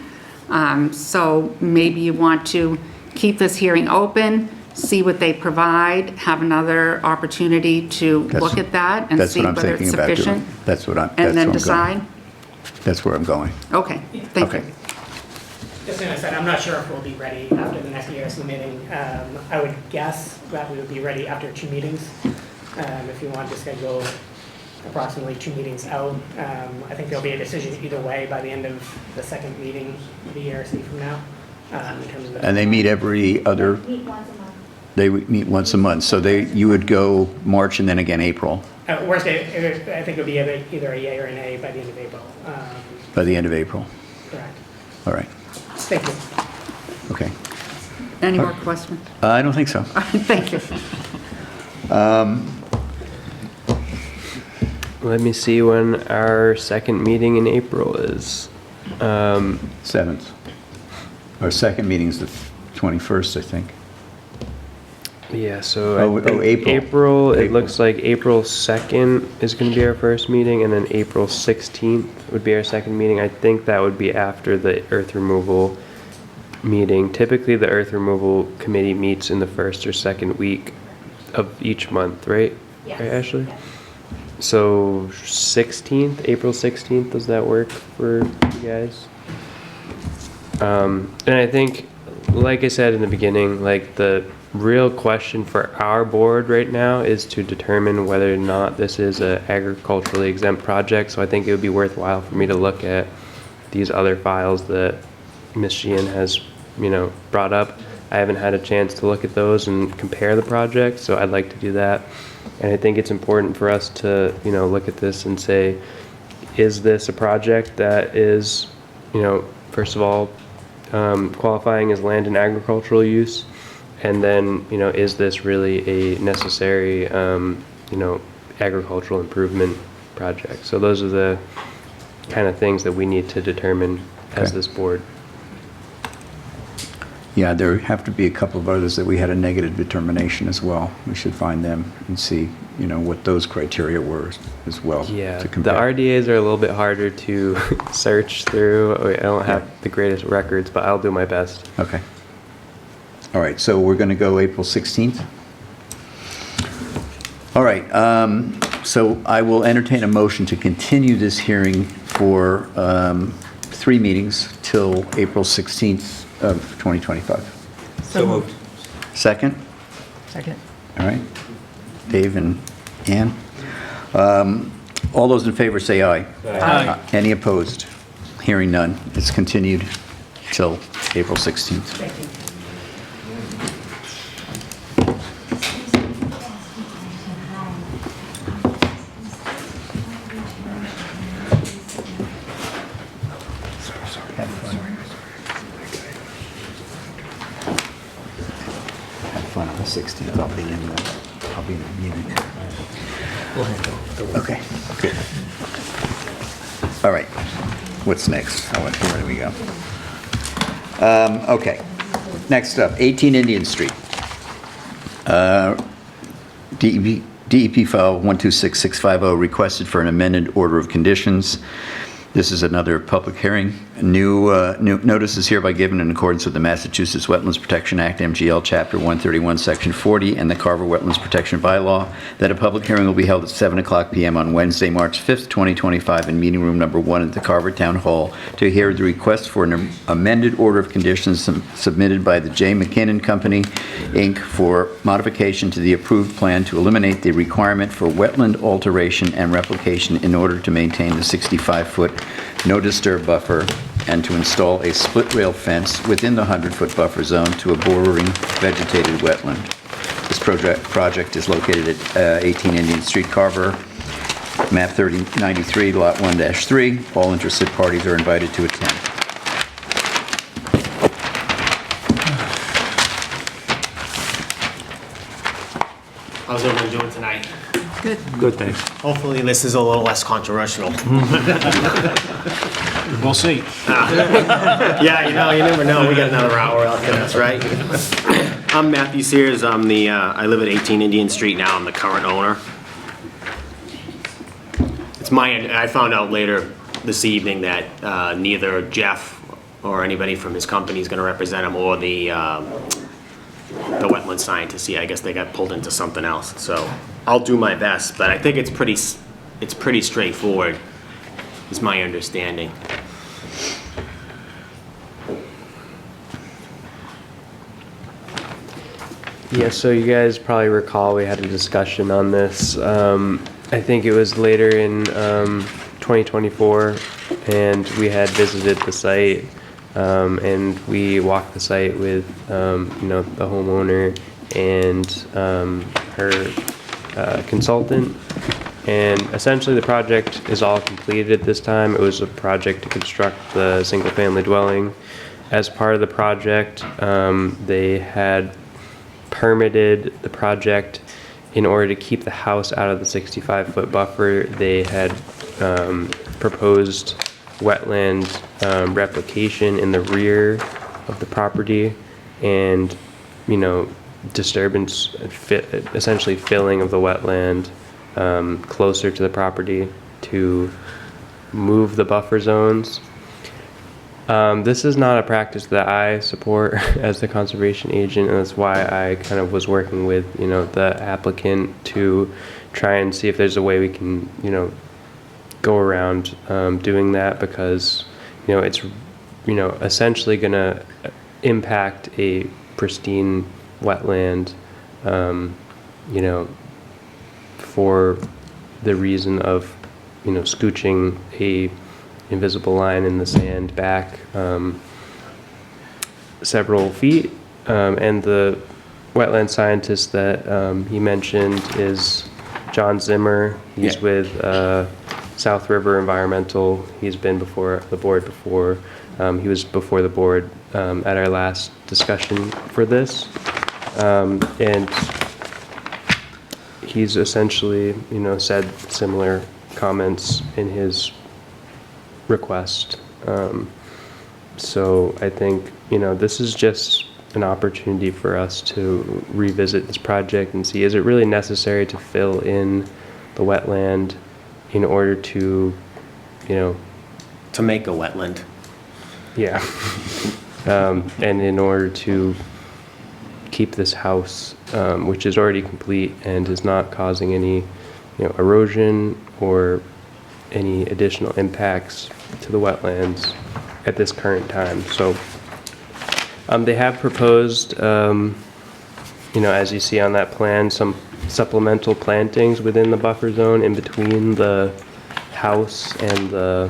[SPEAKER 5] So maybe you want to keep this hearing open, see what they provide, have another opportunity to look at that and
[SPEAKER 1] That's
[SPEAKER 5] see
[SPEAKER 1] what I'm
[SPEAKER 5] whether it's
[SPEAKER 1] thinking about doing.
[SPEAKER 5] sufficient.
[SPEAKER 1] That's what I'm
[SPEAKER 5] And then
[SPEAKER 1] going.
[SPEAKER 5] decide?
[SPEAKER 1] That's where I'm going.
[SPEAKER 5] Okay, thank you.
[SPEAKER 1] Okay.
[SPEAKER 7] Just as I said, I'm not sure if we'll be ready after the next ERC meeting. I would guess that we would be ready after 2 meetings. If you want to schedule approximately 2 meetings out, I think there'll be a decision either way by the end of the second meeting of the ERC from now. In terms of the-
[SPEAKER 1] And they meet every other,
[SPEAKER 8] Meet once a month.
[SPEAKER 1] they would meet once a month, so you would go March and then again April,
[SPEAKER 7] Worst, I think it would be either a yay or a nay by the end of April.
[SPEAKER 1] by the end of April.
[SPEAKER 7] Correct.
[SPEAKER 1] All right,
[SPEAKER 7] Thank you.
[SPEAKER 1] okay.
[SPEAKER 5] Any more questions?
[SPEAKER 1] I don't think so.
[SPEAKER 5] Thank you.
[SPEAKER 2] Let me see when our second meeting in April is.
[SPEAKER 1] 7th. Our second meeting's the 21st, I think.
[SPEAKER 2] Yeah, so
[SPEAKER 1] Oh,
[SPEAKER 2] I think
[SPEAKER 1] April.
[SPEAKER 2] April, it
[SPEAKER 1] April.
[SPEAKER 2] looks like April 2nd is going to be our first meeting, and then April 16th would be our second meeting. I think that would be after the earth removal meeting. Typically, the earth removal committee meets in the first or second week of each month, right?
[SPEAKER 8] Yes.
[SPEAKER 2] Right, Ashley? So 16th, April 16th, does that work for you guys? And I think, like I said in the beginning, like the real question for our board right now is to determine whether or not this is a agriculturally exempt project. So I think it would be worthwhile for me to look at these other files that Ms. Sheehan has, brought up. I haven't had a chance to look at those and compare the project, so I'd like to do that. And I think it's important for us to, look at this and say, is this a project that is, first of all, qualifying as land and agricultural use? And then, is this really a necessary, agricultural improvement project? So those are the kind of things that we need to determine as
[SPEAKER 1] Okay.
[SPEAKER 2] this board.
[SPEAKER 1] Yeah, there have to be a couple of others that we had a negative determination as well. We should find them and see, what those criteria were as well.
[SPEAKER 2] Yeah,
[SPEAKER 1] to
[SPEAKER 2] the
[SPEAKER 1] compare.
[SPEAKER 2] RDAs are a little bit harder to search through. I don't have the greatest records, but I'll do my best.
[SPEAKER 1] Okay. All right, so we're going to go April 16th. All right, so I will entertain a motion to continue this hearing for 3 meetings till April 16th of 2025.
[SPEAKER 3] So moved.
[SPEAKER 1] Second?
[SPEAKER 4] Second.
[SPEAKER 1] All right. Dave and Ann. All those in favor say aye.
[SPEAKER 10] Aye.
[SPEAKER 1] Any opposed? Hearing none. It's continued till April 16th.
[SPEAKER 7] Thank you.
[SPEAKER 1] Have fun on the 16th. I'll be in Munich. Okay, good. All right. What's next? Where do we go? Okay. Next up, 18 Indian Street. DEP file 126650 requested for an amended order of conditions. This is another public hearing. New notice is hereby given in accordance with the Massachusetts Wetlands Protection Act, MGL Chapter 131, Section 40, and the Carver Wetlands Protection Bylaw, that a public hearing will be held at 7:00 p.m. on Wednesday, March 5th, 2025, in meeting room number 1 at the Carver Town Hall to hear the request for an amended order of conditions submitted by the J. McKinnon Company, Inc. for modification to the approved plan to eliminate the requirement for wetland alteration and replication in order to maintain the 65-foot no-disturb buffer and to install a split rail fence within the 100-foot buffer zone to a bordering vegetated wetland. This project is located at 18 Indian Street, Carver, map 3093, lot 1-3. All interested parties are invited to attend.
[SPEAKER 11] How's everyone doing tonight?
[SPEAKER 3] Good, thanks.
[SPEAKER 11] Hopefully this is a little less controversial.
[SPEAKER 10] We'll see.
[SPEAKER 11] Yeah, you never know. We got another hour out there, that's right. I'm Matthew Sears. I live at 18 Indian Street now. I'm the current owner. I found out later this evening that neither Jeff or anybody from his company is going to represent him, or the wetland scientists. I guess they got pulled into something else. So I'll do my best, but I think it's pretty straightforward, is my understanding.
[SPEAKER 2] Yeah, so you guys probably recall we had a discussion on this. I think it was later in 2024, and we had visited the site, and we walked the site with the homeowner and her consultant. And essentially the project is all completed at this time. It was a project to construct the single-family dwelling. As part of the project, they had permitted the project in order to keep the house out of the 65-foot buffer. They had proposed wetland replication in the rear of the property, and disturbance, essentially filling of the wetland closer to the property to move the buffer zones. This is not a practice that I support as the conservation agent, and that's why I kind of was working with, the applicant to try and see if there's a way we can, go around doing that, because, it's, essentially going to impact a pristine wetland, for the reason of, scooching a invisible line in the sand back several feet. And the wetland scientist that he mentioned is John Zimmer. He's with South River Environmental. He's been before the board before. He was before the board at our last discussion for this. And he's essentially, said similar comments in his request. So I think, this is just an opportunity for us to revisit this project and see, is it really necessary to fill in the wetland in order to,
[SPEAKER 11] To make a wetland.
[SPEAKER 2] yeah. And in order to keep this house, which is already complete and is not causing any, erosion or any additional impacts to the wetlands at this current time. So they have proposed, as you see on that plan, some supplemental plantings within the buffer zone in between the house and the,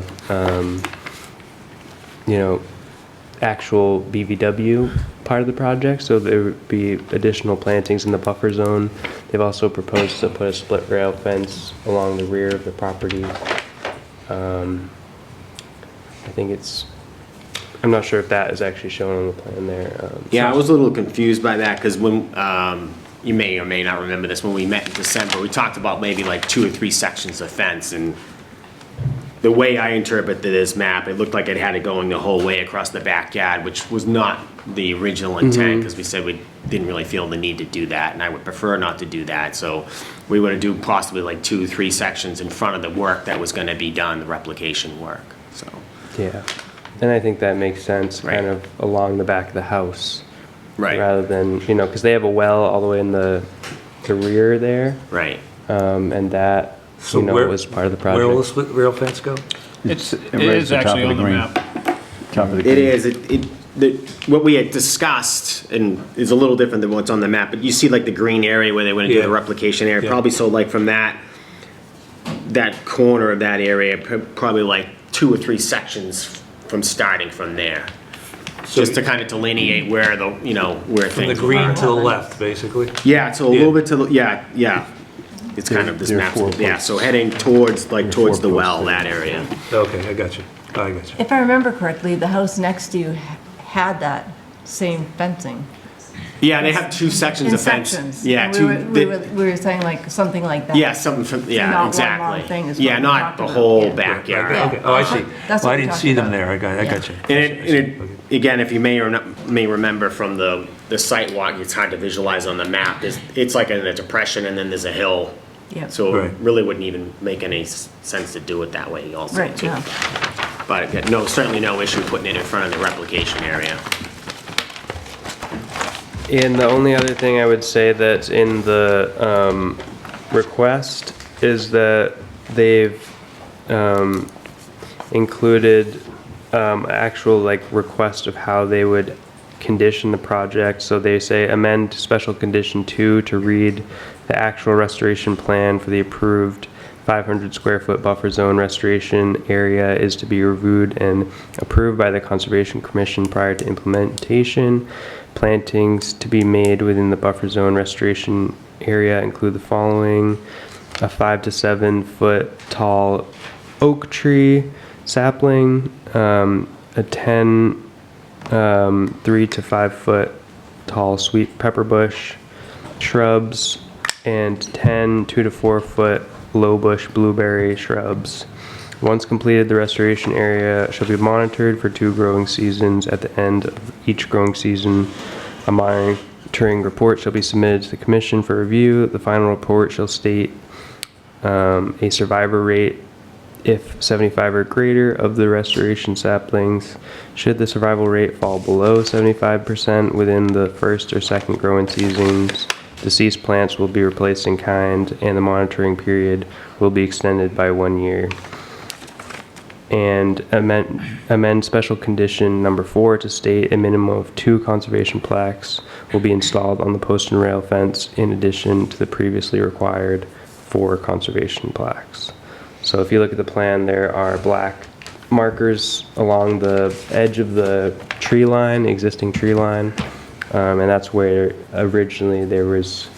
[SPEAKER 2] actual BVW part of the project. So there would be additional plantings in the buffer zone. They've also proposed to put a split rail fence along the rear of the property. I think I'm not sure if that is actually shown on the plan there.
[SPEAKER 11] Yeah, I was a little confused by that, because when, you may or may not remember this, when we met in December, we talked about maybe like 2 or 3 sections of fence, and the way I interpreted this map, it looked like it had it going the whole way across the backyard, which was not the original intent, because we said we didn't really feel the need to do that, and I would prefer not to do that. So we would do possibly like 2 or 3 sections in front of the work that was gonna be done, the replication work, so.
[SPEAKER 2] Yeah, and I think that makes sense,
[SPEAKER 11] Right.
[SPEAKER 2] kind of along the back of the house.
[SPEAKER 11] Right.
[SPEAKER 2] Rather than, because they have a well all the way in the rear there.
[SPEAKER 11] Right.
[SPEAKER 2] And that,
[SPEAKER 3] So where-
[SPEAKER 2] was part of the project.
[SPEAKER 3] Where will the split rail fence go?
[SPEAKER 10] It
[SPEAKER 1] right
[SPEAKER 10] is
[SPEAKER 1] at the top
[SPEAKER 10] actually
[SPEAKER 1] of
[SPEAKER 10] on the
[SPEAKER 1] green.
[SPEAKER 10] map.
[SPEAKER 1] Top of the
[SPEAKER 11] It
[SPEAKER 1] green.
[SPEAKER 11] is, what we had discussed, and is a little different than what's on the map, but you see like the green area where they want to do
[SPEAKER 3] Yeah.
[SPEAKER 11] the replication area,
[SPEAKER 3] Yeah.
[SPEAKER 11] probably so like from that corner of that area, probably like 2 or 3 sections from starting from there.
[SPEAKER 3] So
[SPEAKER 11] Just to kind of delineate where where
[SPEAKER 3] from the
[SPEAKER 11] things
[SPEAKER 3] green
[SPEAKER 11] are.
[SPEAKER 3] to the left, basically?
[SPEAKER 11] Yeah, so a little bit to the, yeah. It's kind of this
[SPEAKER 1] There are
[SPEAKER 11] map,
[SPEAKER 1] 4
[SPEAKER 11] yeah,
[SPEAKER 1] posts.
[SPEAKER 11] so heading towards
[SPEAKER 1] There are
[SPEAKER 11] towards
[SPEAKER 1] 4
[SPEAKER 11] the
[SPEAKER 1] posts
[SPEAKER 11] well,
[SPEAKER 1] there.
[SPEAKER 11] that area.
[SPEAKER 3] Okay, I got you. I got you.
[SPEAKER 4] If I remember correctly, the house next to you had that same fencing.
[SPEAKER 11] Yeah, they have 2 sections
[SPEAKER 4] In
[SPEAKER 11] of fence.
[SPEAKER 4] sections.
[SPEAKER 11] Yeah,
[SPEAKER 4] And
[SPEAKER 11] 2.
[SPEAKER 4] we were saying like something like that.
[SPEAKER 11] Yeah, something from,
[SPEAKER 4] not
[SPEAKER 11] yeah,
[SPEAKER 4] one
[SPEAKER 11] exactly.
[SPEAKER 4] long thing is
[SPEAKER 11] Yeah,
[SPEAKER 4] what we
[SPEAKER 11] not
[SPEAKER 4] talked
[SPEAKER 11] the
[SPEAKER 4] about,
[SPEAKER 11] whole
[SPEAKER 4] yeah.
[SPEAKER 11] backyard.
[SPEAKER 3] Okay, oh, I see.
[SPEAKER 4] That's
[SPEAKER 3] Well,
[SPEAKER 4] what
[SPEAKER 3] I
[SPEAKER 4] we
[SPEAKER 3] didn't
[SPEAKER 4] talked
[SPEAKER 3] see them
[SPEAKER 4] about.
[SPEAKER 3] there, I got you.
[SPEAKER 11] And again, if you may remember from the site walk, it's hard to visualize on the map. It's like in a depression, and then there's a hill.
[SPEAKER 4] Yep.
[SPEAKER 11] So it
[SPEAKER 3] Right.
[SPEAKER 11] really wouldn't even make any sense to do it that way also,
[SPEAKER 4] Right,
[SPEAKER 11] too.
[SPEAKER 4] yeah.
[SPEAKER 11] But certainly no issue putting it in front of the replication area.
[SPEAKER 2] And the only other thing I would say that's in the request is that they've included actual request of how they would condition the project. So they say amend special condition 2 to read the actual restoration plan for the approved 500 square foot buffer zone restoration area is to be reviewed and approved by the Conservation Commission prior to implementation. Plantings to be made within the buffer zone restoration area include the following: a 5 to 7 foot tall oak tree sapling, a 10 3 to 5 foot tall sweet pepper bush, shrubs, and 10 2 to 4 foot low bush blueberry shrubs. Once completed, the restoration area shall be monitored for 2 growing seasons. At the end of each growing season, a monitoring report shall be submitted to the commission for review. The final report shall state a survivor rate if 75 or greater of the restoration saplings. Should the survival rate fall below 75% within the first or second growing seasons, deceased plants will be replaced in kind, and the monitoring period will be extended by 1 year. And amend special condition number 4 to state a minimum of 2 conservation plaques will be installed on the post and rail fence in addition to the previously required 4 conservation plaques. So if you look at the plan, there are black markers along the edge of the tree line, existing tree line, and that's where originally there was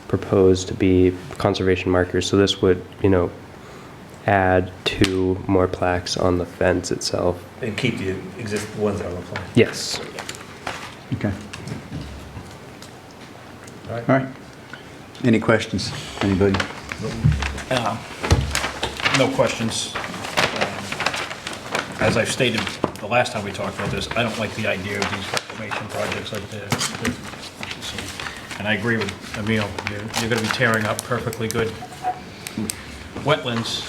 [SPEAKER 2] proposed to be conservation markers. So this would, add 2 more plaques on the fence itself.
[SPEAKER 3] And keep the existing ones that are on the plan.
[SPEAKER 2] Yes.
[SPEAKER 1] Okay. All right. Any questions? Anybody?
[SPEAKER 10] No questions. As I've stated the last time we talked about this, I don't like the idea of these reclamation projects like this. And I agree with Emil, you're gonna be tearing up perfectly good wetlands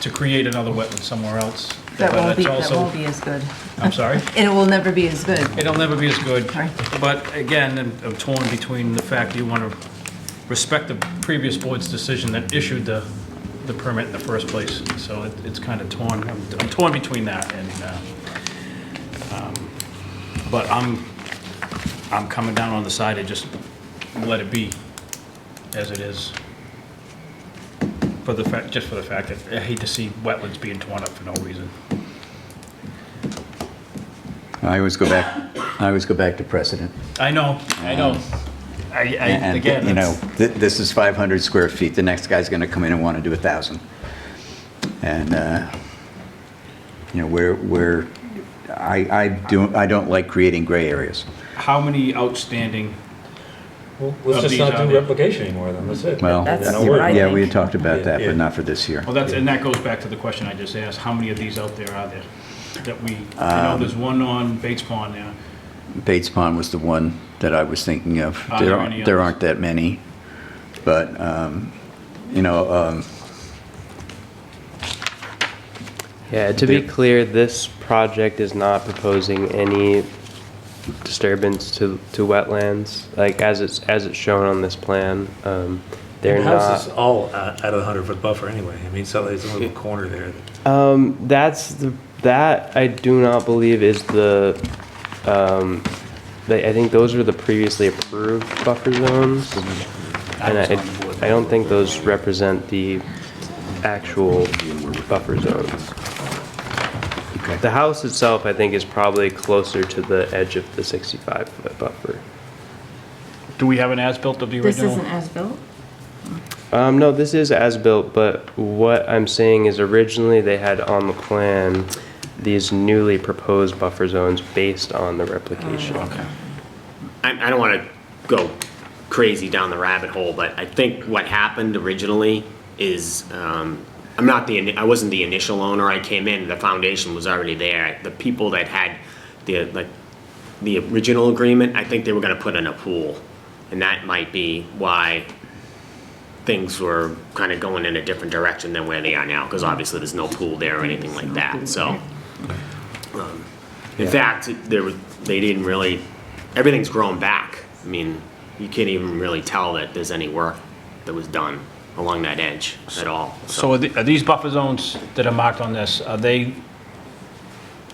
[SPEAKER 10] to create another wetland somewhere else.
[SPEAKER 4] That
[SPEAKER 10] But
[SPEAKER 4] won't
[SPEAKER 10] it's
[SPEAKER 4] be, that
[SPEAKER 10] also-
[SPEAKER 4] won't be as good.
[SPEAKER 10] I'm sorry?
[SPEAKER 4] And it will never be as good.
[SPEAKER 10] It'll never be as good.
[SPEAKER 4] Right.
[SPEAKER 10] But again, I'm torn between the fact that you want to respect the previous board's decision that issued the permit in the first place. So it's kind of torn. I'm torn between that and, but I'm coming down on the side of just let it be as it is. Just for the fact that I hate to see wetlands being torn up for no reason.
[SPEAKER 1] I always go back to precedent.
[SPEAKER 10] I know.
[SPEAKER 1] And,
[SPEAKER 10] Again,
[SPEAKER 1] this is 500 square feet. The next guy's going to come in and want to do 1,000. And, I don't like creating gray areas.
[SPEAKER 10] how many outstanding,
[SPEAKER 3] Well, let's
[SPEAKER 10] Of
[SPEAKER 3] just
[SPEAKER 10] these
[SPEAKER 3] not
[SPEAKER 10] out
[SPEAKER 3] do
[SPEAKER 10] there.
[SPEAKER 3] replication anymore then, that's it.
[SPEAKER 1] Well,
[SPEAKER 4] That's
[SPEAKER 3] No
[SPEAKER 4] what
[SPEAKER 3] worries.
[SPEAKER 4] I
[SPEAKER 1] yeah, we
[SPEAKER 4] think.
[SPEAKER 1] had talked about that,
[SPEAKER 3] Yeah.
[SPEAKER 1] but not for this year.
[SPEAKER 10] well, and that goes back to the question I just asked, how many of these out there are there? That I know there's one on Bates Pond there.
[SPEAKER 1] Bates Pond was the one that I was thinking of.
[SPEAKER 10] Are there any
[SPEAKER 1] There
[SPEAKER 10] others?
[SPEAKER 1] aren't that many, but,
[SPEAKER 2] Yeah, to be clear, this project is not proposing any disturbance to wetlands, like as it's shown on this plan. They're
[SPEAKER 3] The house is
[SPEAKER 2] not,
[SPEAKER 3] all at a 100-foot buffer anyway. I mean, so there's a little corner there.
[SPEAKER 2] that I do not believe is I think those are the previously approved buffer zones. And I don't think those represent the actual buffer zones. The house itself, I think, is probably closer to the edge of the 65-foot buffer.
[SPEAKER 10] Do we have an as-built of the
[SPEAKER 4] This
[SPEAKER 10] original?
[SPEAKER 4] isn't as-built?
[SPEAKER 2] No, this is as-built, but what I'm saying is originally they had on the plan these newly proposed buffer zones based on the replication.
[SPEAKER 10] Okay.
[SPEAKER 11] I don't want to go crazy down the rabbit hole, but I think what happened originally is, I wasn't the initial owner. I came in, the foundation was already there. The people that had the original agreement, I think they were gonna put in a pool. And that might be why things were kind of going in a different direction than where they are now, because obviously there's no pool there or anything like that, so. In fact, they didn't really, everything's grown back. I mean, you can't even really tell that there's any work that was done along that edge at all.
[SPEAKER 10] So are these buffer zones that are marked on this, are they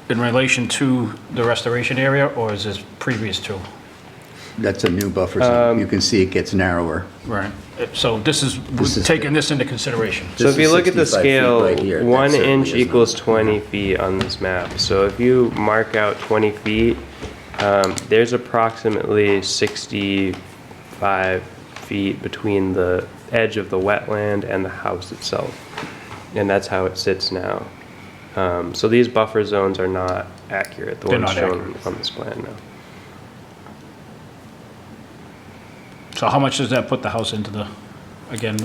[SPEAKER 10] in relation to the restoration area, or is this previous to?
[SPEAKER 1] That's a new buffer zone. You can see it gets narrower.
[SPEAKER 10] Right. So this is taking this into consideration.
[SPEAKER 2] So
[SPEAKER 1] This
[SPEAKER 2] if you
[SPEAKER 1] is
[SPEAKER 2] look at the
[SPEAKER 1] 65 feet
[SPEAKER 2] scale,
[SPEAKER 1] right here. That
[SPEAKER 2] 1
[SPEAKER 1] certainly
[SPEAKER 2] inch
[SPEAKER 1] is
[SPEAKER 2] equals
[SPEAKER 1] not-
[SPEAKER 2] 20 feet on this map. So if you mark out 20 feet, there's approximately 65 feet between the edge of the wetland and the house itself. And that's how it sits now. So these buffer zones are not accurate, the
[SPEAKER 10] They're
[SPEAKER 2] ones
[SPEAKER 10] not
[SPEAKER 2] shown
[SPEAKER 10] accurate.
[SPEAKER 2] on this plan now.
[SPEAKER 10] So how much does that put the house into the, again,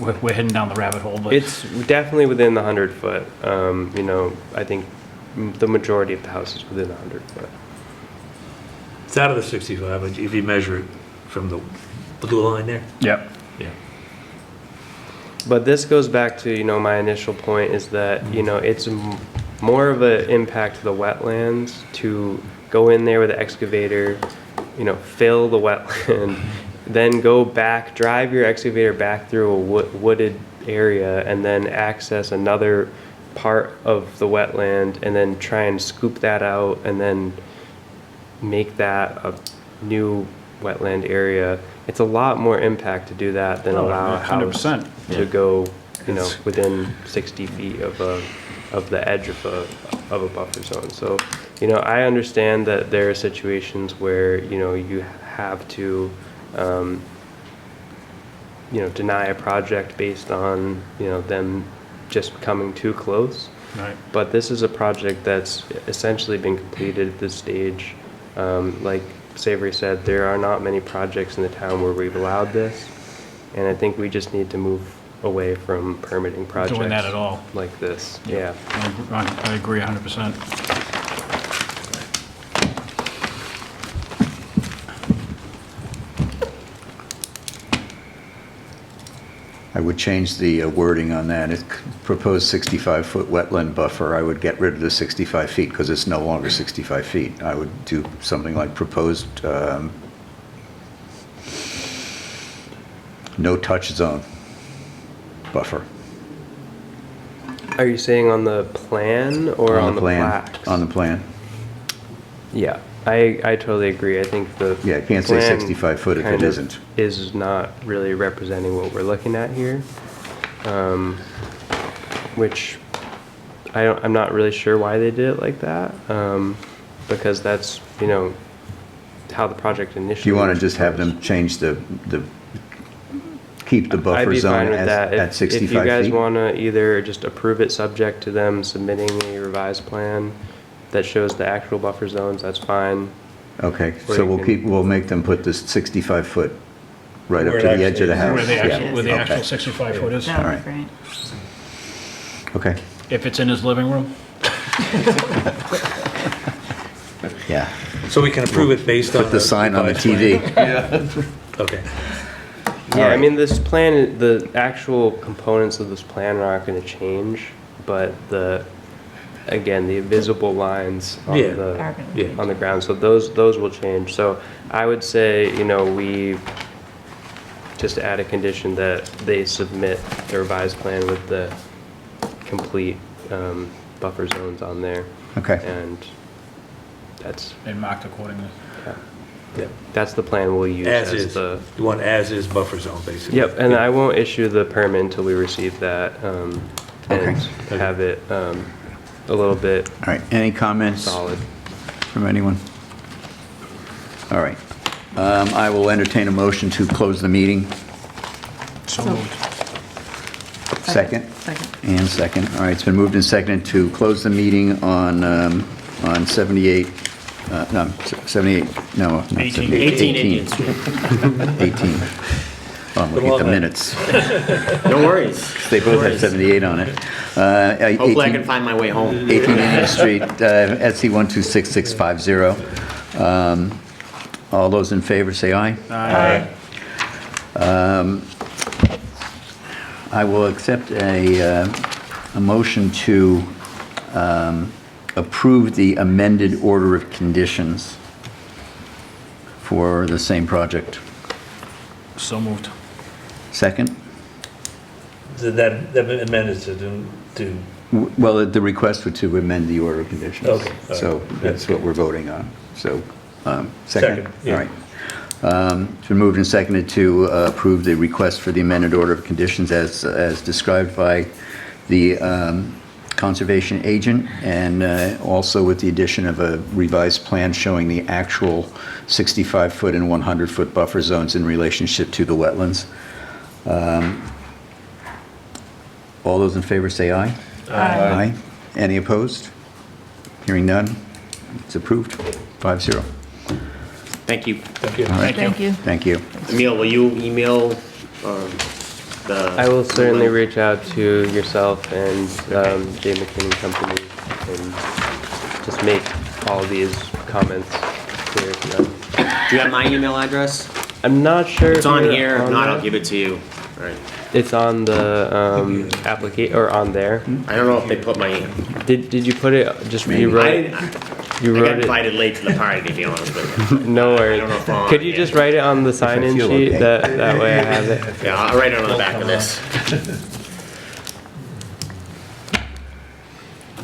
[SPEAKER 10] we're heading down the rabbit hole, but.
[SPEAKER 2] It's definitely within the 100-foot. I think the majority of the house is within the 100-foot.
[SPEAKER 3] It's out of the 65, if you measure it from the blue line there.
[SPEAKER 10] Yep.
[SPEAKER 3] Yeah.
[SPEAKER 2] But this goes back to, my initial point is that, it's more of an impact to the wetlands to go in there with an excavator, fill the wetland, then go back, drive your excavator back through a wooded area and then access another part of the wetland and then try and scoop that out and then make that a new wetland area. It's a lot more impact to do that than allow a house
[SPEAKER 10] 100%.
[SPEAKER 2] to go, within 60 feet of the edge of a buffer zone. So, I understand that there are situations where, you have to, deny a project based on, them just coming too close.
[SPEAKER 10] Right.
[SPEAKER 2] But this is a project that's essentially been completed at this stage. Like Savory said, there are not many projects in the town where we've allowed this. And I think we just need to move away from permitting projects.
[SPEAKER 10] Doing that at all.
[SPEAKER 2] Like this, yeah.
[SPEAKER 10] I agree 100%.
[SPEAKER 1] I would change the wording on that. It proposed 65-foot wetland buffer. I would get rid of the 65 feet because it's no longer 65 feet. I would do something like proposed no-touch zone buffer.
[SPEAKER 2] Are you saying on the plan or on the plaques?
[SPEAKER 1] On the plan.
[SPEAKER 2] Yeah, I totally agree. I think the
[SPEAKER 1] Yeah, it can't say
[SPEAKER 2] plan
[SPEAKER 1] 65 foot if it
[SPEAKER 2] kind of
[SPEAKER 1] isn't.
[SPEAKER 2] is not really representing what we're looking at here, which I'm not really sure why they did it like that, because that's how the project initially.
[SPEAKER 1] Do you want to
[SPEAKER 2] was
[SPEAKER 1] just have them
[SPEAKER 2] proposed.
[SPEAKER 1] change keep the
[SPEAKER 2] I'd
[SPEAKER 1] buffer
[SPEAKER 2] be fine
[SPEAKER 1] zone
[SPEAKER 2] with that.
[SPEAKER 1] at 65 feet?
[SPEAKER 2] If you guys want to either just approve it subject to them submitting a revised plan that shows the actual buffer zones, that's fine.
[SPEAKER 1] Okay,
[SPEAKER 2] Or
[SPEAKER 1] so
[SPEAKER 2] you
[SPEAKER 1] we'll make them put this 65 foot right up
[SPEAKER 3] Where
[SPEAKER 1] to
[SPEAKER 3] it
[SPEAKER 1] the edge of the house.
[SPEAKER 10] Where the
[SPEAKER 1] Yeah,
[SPEAKER 10] actual
[SPEAKER 1] okay.
[SPEAKER 10] 65 foot is.
[SPEAKER 6] That would
[SPEAKER 1] Alright.
[SPEAKER 6] be great.
[SPEAKER 1] Okay,
[SPEAKER 10] If it's in his living room.
[SPEAKER 1] yeah.
[SPEAKER 3] So we can approve it based on.
[SPEAKER 1] Put the sign on the
[SPEAKER 3] revised plan?
[SPEAKER 1] TV.
[SPEAKER 3] Okay.
[SPEAKER 2] Yeah, I
[SPEAKER 1] Alright.
[SPEAKER 2] mean, this plan, the actual components of this plan are not going to change, but again, the invisible lines on
[SPEAKER 3] Yeah.
[SPEAKER 6] Are gonna
[SPEAKER 3] Yeah.
[SPEAKER 2] on the ground, so those will change. So I would say, we just add a condition that they submit the revised plan with the complete buffer zones on there.
[SPEAKER 1] Okay.
[SPEAKER 2] And that's,
[SPEAKER 10] And marked accordingly.
[SPEAKER 2] that's the plan we'll use
[SPEAKER 3] As
[SPEAKER 2] as
[SPEAKER 3] is.
[SPEAKER 2] the.
[SPEAKER 3] You want as-is buffer zone, basically.
[SPEAKER 2] Yep, and I won't issue the permit until we receive that, and
[SPEAKER 1] Okay.
[SPEAKER 2] have it, a little bit
[SPEAKER 1] All right, any comments
[SPEAKER 2] solid.
[SPEAKER 1] from anyone? All right. I will entertain a motion to close the meeting.
[SPEAKER 10] So moved.
[SPEAKER 1] Second?
[SPEAKER 4] Second.
[SPEAKER 1] And second. All right, it's been moved and seconded to close the meeting on 78, no, 78, no, not 78.
[SPEAKER 11] 18 Indian Street.
[SPEAKER 1] 18. Oh, I'm looking at the minutes.
[SPEAKER 11] No worries.
[SPEAKER 1] They both have 78 on it.
[SPEAKER 11] Hopefully I
[SPEAKER 1] 18
[SPEAKER 11] can find my way home.
[SPEAKER 1] 18 Indian Street, SC 126650. All those in favor say aye.
[SPEAKER 10] Aye.
[SPEAKER 1] I will accept a motion to approve the amended order of conditions for the same project.
[SPEAKER 10] So moved.
[SPEAKER 1] Second?
[SPEAKER 3] That amended to,
[SPEAKER 1] Well, the request was to amend the order of conditions.
[SPEAKER 3] Okay, all right.
[SPEAKER 1] So that's what we're voting on. So, second?
[SPEAKER 3] Second, yeah.
[SPEAKER 1] All right. It's been moved and seconded to approve the request for the amended order of conditions as described by the conservation agent, and also with the addition of a revised plan showing the actual 65-foot and 100-foot buffer zones in relationship to the wetlands. All those in favor say aye. Aye. Any opposed? Hearing none, it's approved, 5-0.
[SPEAKER 11] Thank you.
[SPEAKER 3] thank you.
[SPEAKER 1] All right.
[SPEAKER 4] Thank you.
[SPEAKER 1] Thank you.
[SPEAKER 11] Emil, will you email the?
[SPEAKER 2] I will certainly reach out to yourself and Jay McKinney Company and just make all of these comments clear to them.
[SPEAKER 11] Do you have my email address?
[SPEAKER 2] I'm not sure.
[SPEAKER 11] It's
[SPEAKER 2] if
[SPEAKER 11] on
[SPEAKER 2] you're
[SPEAKER 11] here. If not, I'll
[SPEAKER 2] there.
[SPEAKER 11] give it to you. Right.
[SPEAKER 2] It's on the application, or on there.
[SPEAKER 11] I don't know if they put my,
[SPEAKER 2] Did you put it, just
[SPEAKER 1] Maybe.
[SPEAKER 2] you
[SPEAKER 11] I
[SPEAKER 2] wrote,
[SPEAKER 11] didn't,
[SPEAKER 2] you
[SPEAKER 11] I
[SPEAKER 2] wrote
[SPEAKER 11] got
[SPEAKER 2] it?
[SPEAKER 11] invited late to the party, to be honest with you.
[SPEAKER 2] No worries.
[SPEAKER 11] don't know if I'm
[SPEAKER 2] Could
[SPEAKER 11] on
[SPEAKER 2] you
[SPEAKER 11] it
[SPEAKER 2] just
[SPEAKER 11] yet.
[SPEAKER 2] write it on the sign-in
[SPEAKER 1] feel
[SPEAKER 2] sheet?
[SPEAKER 1] okay.
[SPEAKER 2] That way I have it.
[SPEAKER 11] Yeah, I'll write it on the back of this.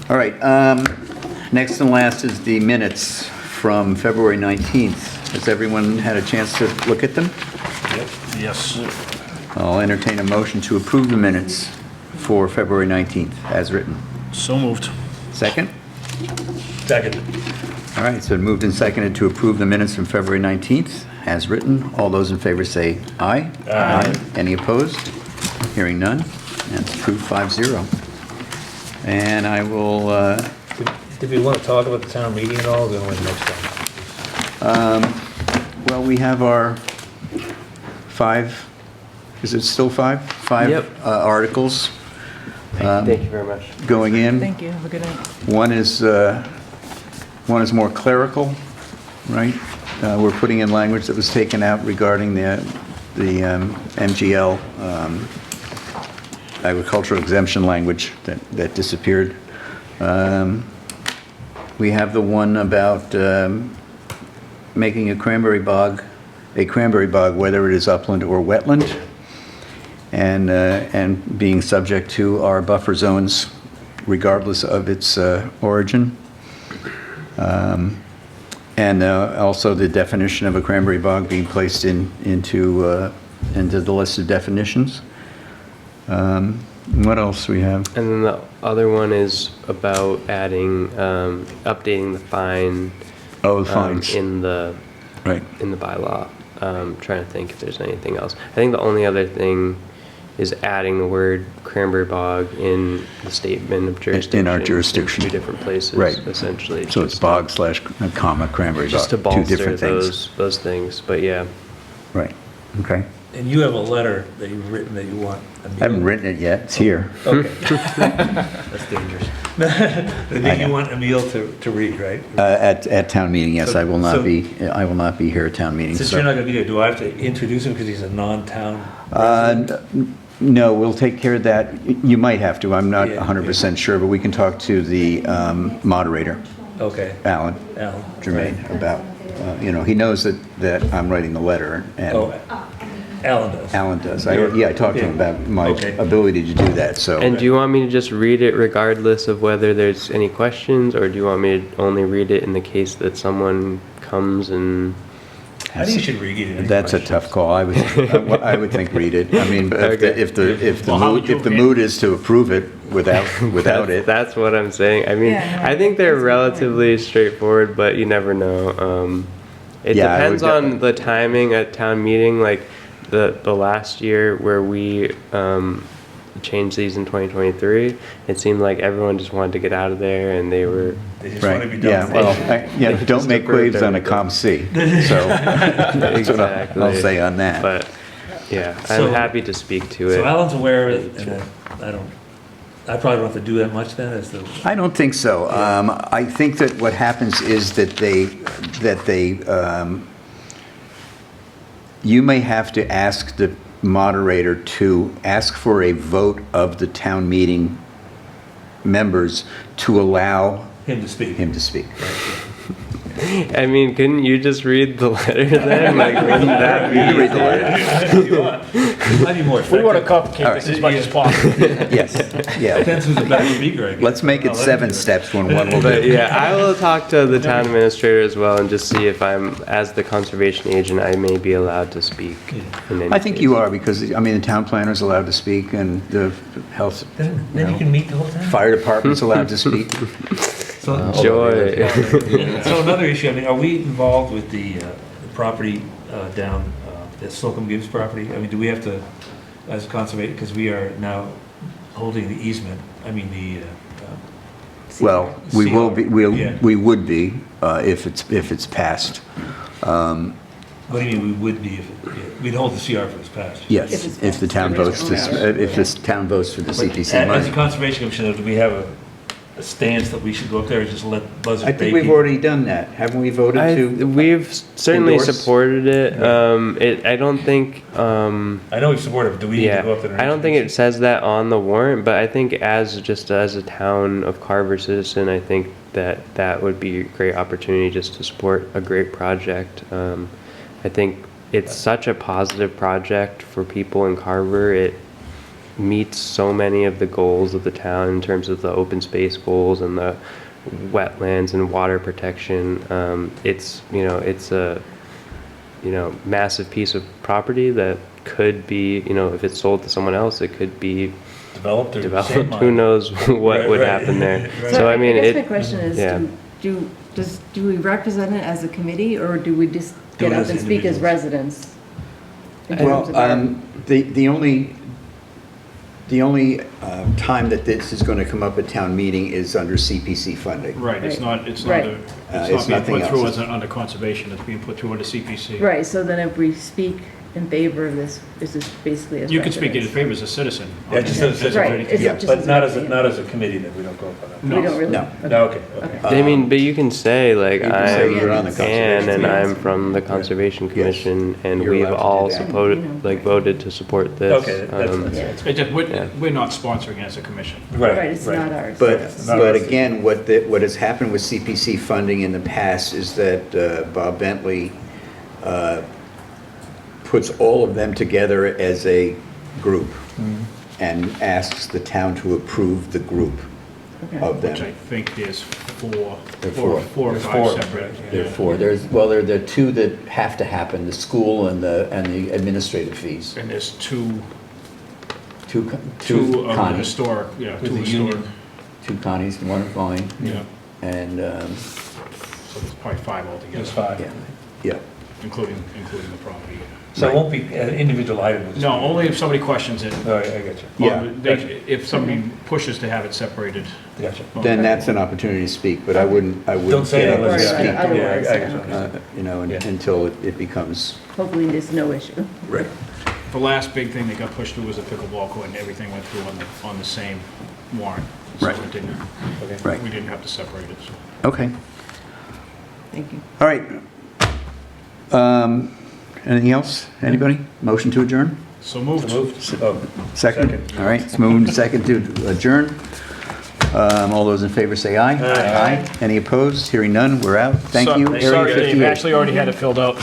[SPEAKER 1] All right, next and last is the minutes from February 19th. Has everyone had a chance to look at them?
[SPEAKER 10] Yes.
[SPEAKER 1] I'll entertain a motion to approve the minutes for February 19th as written.
[SPEAKER 10] So moved.
[SPEAKER 1] Second?
[SPEAKER 3] Second.
[SPEAKER 1] All right, so moved and seconded to approve the minutes from February 19th as written. All those in favor say aye. Aye. Any opposed? Hearing none. That's approved 5-0. And I will,
[SPEAKER 3] Did we want to talk about the town meeting at all, or going to wait next time?
[SPEAKER 1] well, we have our 5, is it still 5? 5
[SPEAKER 2] Yep.
[SPEAKER 1] articles
[SPEAKER 2] Thank you very much.
[SPEAKER 1] going in.
[SPEAKER 4] Thank you, have a good night.
[SPEAKER 1] One is more clerical, right? We're putting in language that was taken out regarding the MGL agricultural exemption language that disappeared. We have the one about making a cranberry bog, whether it is upland or wetland, and being subject to our buffer zones regardless of its origin. And also the definition of a cranberry bog being placed into the list of definitions. What else we have?
[SPEAKER 2] And then the other one is about adding, updating the fine.
[SPEAKER 1] Oh, the fines.
[SPEAKER 2] In the
[SPEAKER 1] Right.
[SPEAKER 2] bylaw. Trying to think if there's anything else. I think the only other thing is adding the word cranberry bog in the statement of jurisdiction.
[SPEAKER 1] In our jurisdiction.
[SPEAKER 2] In 2 different places,
[SPEAKER 1] Right.
[SPEAKER 2] essentially.
[SPEAKER 1] So it's
[SPEAKER 2] just-
[SPEAKER 1] bog slash comma cranberry bog.
[SPEAKER 2] Just to
[SPEAKER 1] 2
[SPEAKER 2] bolster
[SPEAKER 1] different things.
[SPEAKER 2] those things, but yeah.
[SPEAKER 1] Right. Okay.
[SPEAKER 3] And you have a letter that you've written that you want.
[SPEAKER 1] I haven't written it yet. It's here.
[SPEAKER 3] Okay. That's dangerous. I think you want Emil to read, right?
[SPEAKER 1] At town meeting, yes. I will not
[SPEAKER 3] So-
[SPEAKER 1] be here at town meeting.
[SPEAKER 3] Since
[SPEAKER 1] so-
[SPEAKER 3] you're not going to be there, do I have to introduce him because he's a non-town?
[SPEAKER 1] No, we'll take care of that. You might have to. I'm not
[SPEAKER 3] Yeah,
[SPEAKER 1] 100% sure, but we can talk to the moderator,
[SPEAKER 3] Okay.
[SPEAKER 1] Alan
[SPEAKER 3] Alan.
[SPEAKER 1] Germain, about, he knows that I'm writing the letter, and
[SPEAKER 3] Oh, Alan does.
[SPEAKER 1] Alan does. I talked to him about my
[SPEAKER 3] Okay.
[SPEAKER 1] ability to do that, so.
[SPEAKER 2] And do you want me to just read it regardless of whether there's any questions, or do you want me to only read it in the case that someone comes and...
[SPEAKER 3] I think you should read it.
[SPEAKER 1] That's a tough call. I would think read it. I mean, if
[SPEAKER 3] Well, how would you-
[SPEAKER 1] the mood is to approve it without it.
[SPEAKER 2] That's what I'm saying. I mean,
[SPEAKER 4] Yeah, no,
[SPEAKER 2] I think they're
[SPEAKER 4] that's a good point.
[SPEAKER 2] relatively straightforward, but you never know. It
[SPEAKER 1] Yeah, I
[SPEAKER 2] depends
[SPEAKER 1] would
[SPEAKER 2] on the timing at town meeting, like the last year where we changed these in 2023, it seemed like everyone just wanted to get out of there, and they were...
[SPEAKER 3] They just want to
[SPEAKER 1] Right,
[SPEAKER 3] be done.
[SPEAKER 1] yeah, well, don't
[SPEAKER 2] Just
[SPEAKER 1] make
[SPEAKER 2] approved
[SPEAKER 1] waves on a
[SPEAKER 2] everything.
[SPEAKER 1] COM C, so that's what
[SPEAKER 2] Exactly.
[SPEAKER 1] I'll say on that.
[SPEAKER 2] But, yeah,
[SPEAKER 3] So-
[SPEAKER 2] I'm happy to speak to
[SPEAKER 3] So
[SPEAKER 2] it.
[SPEAKER 3] Alan's aware of it, and I probably don't have to do that much then, as the,
[SPEAKER 1] I don't think so. I think that what happens is that you may have to ask the moderator to ask for a vote of the town meeting members to allow
[SPEAKER 3] him to speak.
[SPEAKER 1] him to speak.
[SPEAKER 2] I mean, couldn't you just read the letter then? Like, wouldn't that be
[SPEAKER 1] read the letter.
[SPEAKER 3] Might be more
[SPEAKER 10] We want to
[SPEAKER 3] effective.
[SPEAKER 10] complicate this as much as possible.
[SPEAKER 1] Yes, yeah.
[SPEAKER 3] Depends who's the better speaker, I guess.
[SPEAKER 1] Let's make it 7 steps when one will
[SPEAKER 2] But
[SPEAKER 1] do.
[SPEAKER 2] yeah, I will talk to the town administrator as well and just see if as the conservation agent, I may be allowed to speak. in any
[SPEAKER 1] I think
[SPEAKER 2] case.
[SPEAKER 1] you are, because, I mean, the town planner's allowed to speak, and the health,
[SPEAKER 3] Then you can meet the whole time.
[SPEAKER 1] fire department's allowed to speak.
[SPEAKER 3] So,
[SPEAKER 2] Joy.
[SPEAKER 3] so another issue, I mean, are we involved with the property down, the Slocum Gibbs property? I mean, do we have to, as conservation, because we are now holding the easement, I mean,
[SPEAKER 1] Well, we will be,
[SPEAKER 3] Yeah.
[SPEAKER 1] we would be, if it's passed.
[SPEAKER 3] what do you mean we would be if, we'd hold the CR if it was passed?
[SPEAKER 1] Yes, if the town votes, if this town votes for the CPC
[SPEAKER 3] As a
[SPEAKER 1] money.
[SPEAKER 3] conservation commissioner, do we have a stance that we should go up there and just let buzzards
[SPEAKER 1] I
[SPEAKER 3] bait
[SPEAKER 1] think we've
[SPEAKER 3] people?
[SPEAKER 1] already done that. Haven't we voted to?
[SPEAKER 2] We've certainly
[SPEAKER 1] endorse?
[SPEAKER 2] supported it. I don't think,
[SPEAKER 3] I know we've supported, but do we need to go up there? and
[SPEAKER 2] I don't think it
[SPEAKER 3] introduce
[SPEAKER 2] says that on the warrant, but I think as a town of Carver citizen, I think that would be a great opportunity just to support a great project. I think it's such a positive project for people in Carver. It meets so many of the goals of the town in terms of the open space goals and the wetlands and water protection. It's a massive piece of property that could be, if it's sold to someone else, it could be
[SPEAKER 3] Developed or
[SPEAKER 2] developed.
[SPEAKER 3] same
[SPEAKER 2] Who
[SPEAKER 3] mind?
[SPEAKER 2] knows what would
[SPEAKER 3] Right.
[SPEAKER 2] happen there.
[SPEAKER 3] Right.
[SPEAKER 2] So I mean,
[SPEAKER 4] guess my
[SPEAKER 2] it,
[SPEAKER 4] question is,
[SPEAKER 2] yeah.
[SPEAKER 4] do we represent it as a committee, or do we just
[SPEAKER 3] Do
[SPEAKER 4] get
[SPEAKER 3] it
[SPEAKER 4] up
[SPEAKER 3] as
[SPEAKER 4] and speak as
[SPEAKER 3] individuals.
[SPEAKER 4] residents? in terms
[SPEAKER 1] Well,
[SPEAKER 4] of our-
[SPEAKER 1] the only time that this is going to come up at town meeting is under CPC funding.
[SPEAKER 10] Right, it's
[SPEAKER 4] Right.
[SPEAKER 10] not, it's
[SPEAKER 4] Right.
[SPEAKER 10] not,
[SPEAKER 1] It's
[SPEAKER 10] it's not
[SPEAKER 1] nothing
[SPEAKER 10] being put through
[SPEAKER 1] else.
[SPEAKER 10] under conservation, it's being put through under CPC.
[SPEAKER 4] Right, so then if we speak in favor of this, is this basically as
[SPEAKER 10] You can speak in
[SPEAKER 4] residents?
[SPEAKER 10] favor as a citizen.
[SPEAKER 3] Yeah, just as a
[SPEAKER 4] Right, it's
[SPEAKER 1] Yeah,
[SPEAKER 4] just
[SPEAKER 3] But
[SPEAKER 4] as
[SPEAKER 3] not as,
[SPEAKER 4] resident.
[SPEAKER 3] not as a committee that we don't go up on that.
[SPEAKER 4] We don't really?
[SPEAKER 1] No.
[SPEAKER 3] No, okay, okay.
[SPEAKER 2] I mean, but you can say like
[SPEAKER 1] You can say
[SPEAKER 2] I'm
[SPEAKER 1] you're on the
[SPEAKER 2] Ann and
[SPEAKER 1] Conservation
[SPEAKER 2] I'm from the Conservation
[SPEAKER 1] Yes.
[SPEAKER 2] Commission, and
[SPEAKER 1] You're
[SPEAKER 2] we've
[SPEAKER 1] allowed to do
[SPEAKER 2] all
[SPEAKER 1] that.
[SPEAKER 2] supported, like voted to support this.
[SPEAKER 3] Okay, that's,
[SPEAKER 4] Yeah.
[SPEAKER 10] It just,
[SPEAKER 2] Yeah.
[SPEAKER 10] we're not sponsoring it as a commission.
[SPEAKER 3] right,
[SPEAKER 4] Right, it's not ours.
[SPEAKER 1] But,
[SPEAKER 3] Not
[SPEAKER 1] but
[SPEAKER 3] us.
[SPEAKER 1] again, what has happened with CPC funding in the past is that Bob Bentley puts all of them together as a group and asks the town to approve the group of
[SPEAKER 10] Which I
[SPEAKER 1] them.
[SPEAKER 10] think there's four,
[SPEAKER 1] There are
[SPEAKER 10] four
[SPEAKER 1] four.
[SPEAKER 10] or
[SPEAKER 3] There's
[SPEAKER 10] five
[SPEAKER 3] four,
[SPEAKER 10] separate.
[SPEAKER 3] right,
[SPEAKER 1] There are four. There are two that have to happen, the school and the administrative fees.
[SPEAKER 10] And there's two
[SPEAKER 1] Two
[SPEAKER 10] of the
[SPEAKER 1] Connies,
[SPEAKER 10] historic, yeah,
[SPEAKER 3] With
[SPEAKER 10] two
[SPEAKER 3] the
[SPEAKER 10] historic.
[SPEAKER 3] union.
[SPEAKER 1] two Connies, one of mine,
[SPEAKER 10] Yeah,
[SPEAKER 1] and,
[SPEAKER 10] so there's probably five altogether.
[SPEAKER 3] There's five.
[SPEAKER 1] yeah, yeah.
[SPEAKER 10] Including the property.
[SPEAKER 3] So it won't be an individual item? it'll just
[SPEAKER 10] No,
[SPEAKER 3] be-
[SPEAKER 10] only if somebody questions it.
[SPEAKER 3] All right, I got you.
[SPEAKER 1] Yeah.
[SPEAKER 10] Or if somebody pushes to have it separated.
[SPEAKER 3] Gotcha.
[SPEAKER 1] Then that's an opportunity to speak, but I wouldn't
[SPEAKER 3] Don't say
[SPEAKER 1] get
[SPEAKER 3] it
[SPEAKER 1] up and
[SPEAKER 3] unless
[SPEAKER 4] Right,
[SPEAKER 3] you
[SPEAKER 1] speak,
[SPEAKER 3] speak.
[SPEAKER 4] otherwise,
[SPEAKER 3] Yeah, I
[SPEAKER 4] yeah.
[SPEAKER 3] got you. Yeah.
[SPEAKER 1] until it becomes.
[SPEAKER 4] Hopefully there's no issue.
[SPEAKER 1] Right.
[SPEAKER 10] The last big thing that got pushed through was the pickleball court, and everything went through on the same warrant. So
[SPEAKER 1] Right.
[SPEAKER 10] it didn't,
[SPEAKER 1] Right.
[SPEAKER 10] we didn't have to separate it, so.
[SPEAKER 1] Okay,
[SPEAKER 4] Thank you.
[SPEAKER 1] all right. Anything else? Anybody? Motion to adjourn?
[SPEAKER 10] So moved.
[SPEAKER 3] So moved? Oh,
[SPEAKER 1] Second? All right, it's moved second to adjourn. All those in favor say aye.
[SPEAKER 3] Aye.
[SPEAKER 1] Any opposed? Hearing none, we're out. Thank you. Area
[SPEAKER 10] Sorry, Dave,
[SPEAKER 1] 58.
[SPEAKER 10] actually already had it filled out.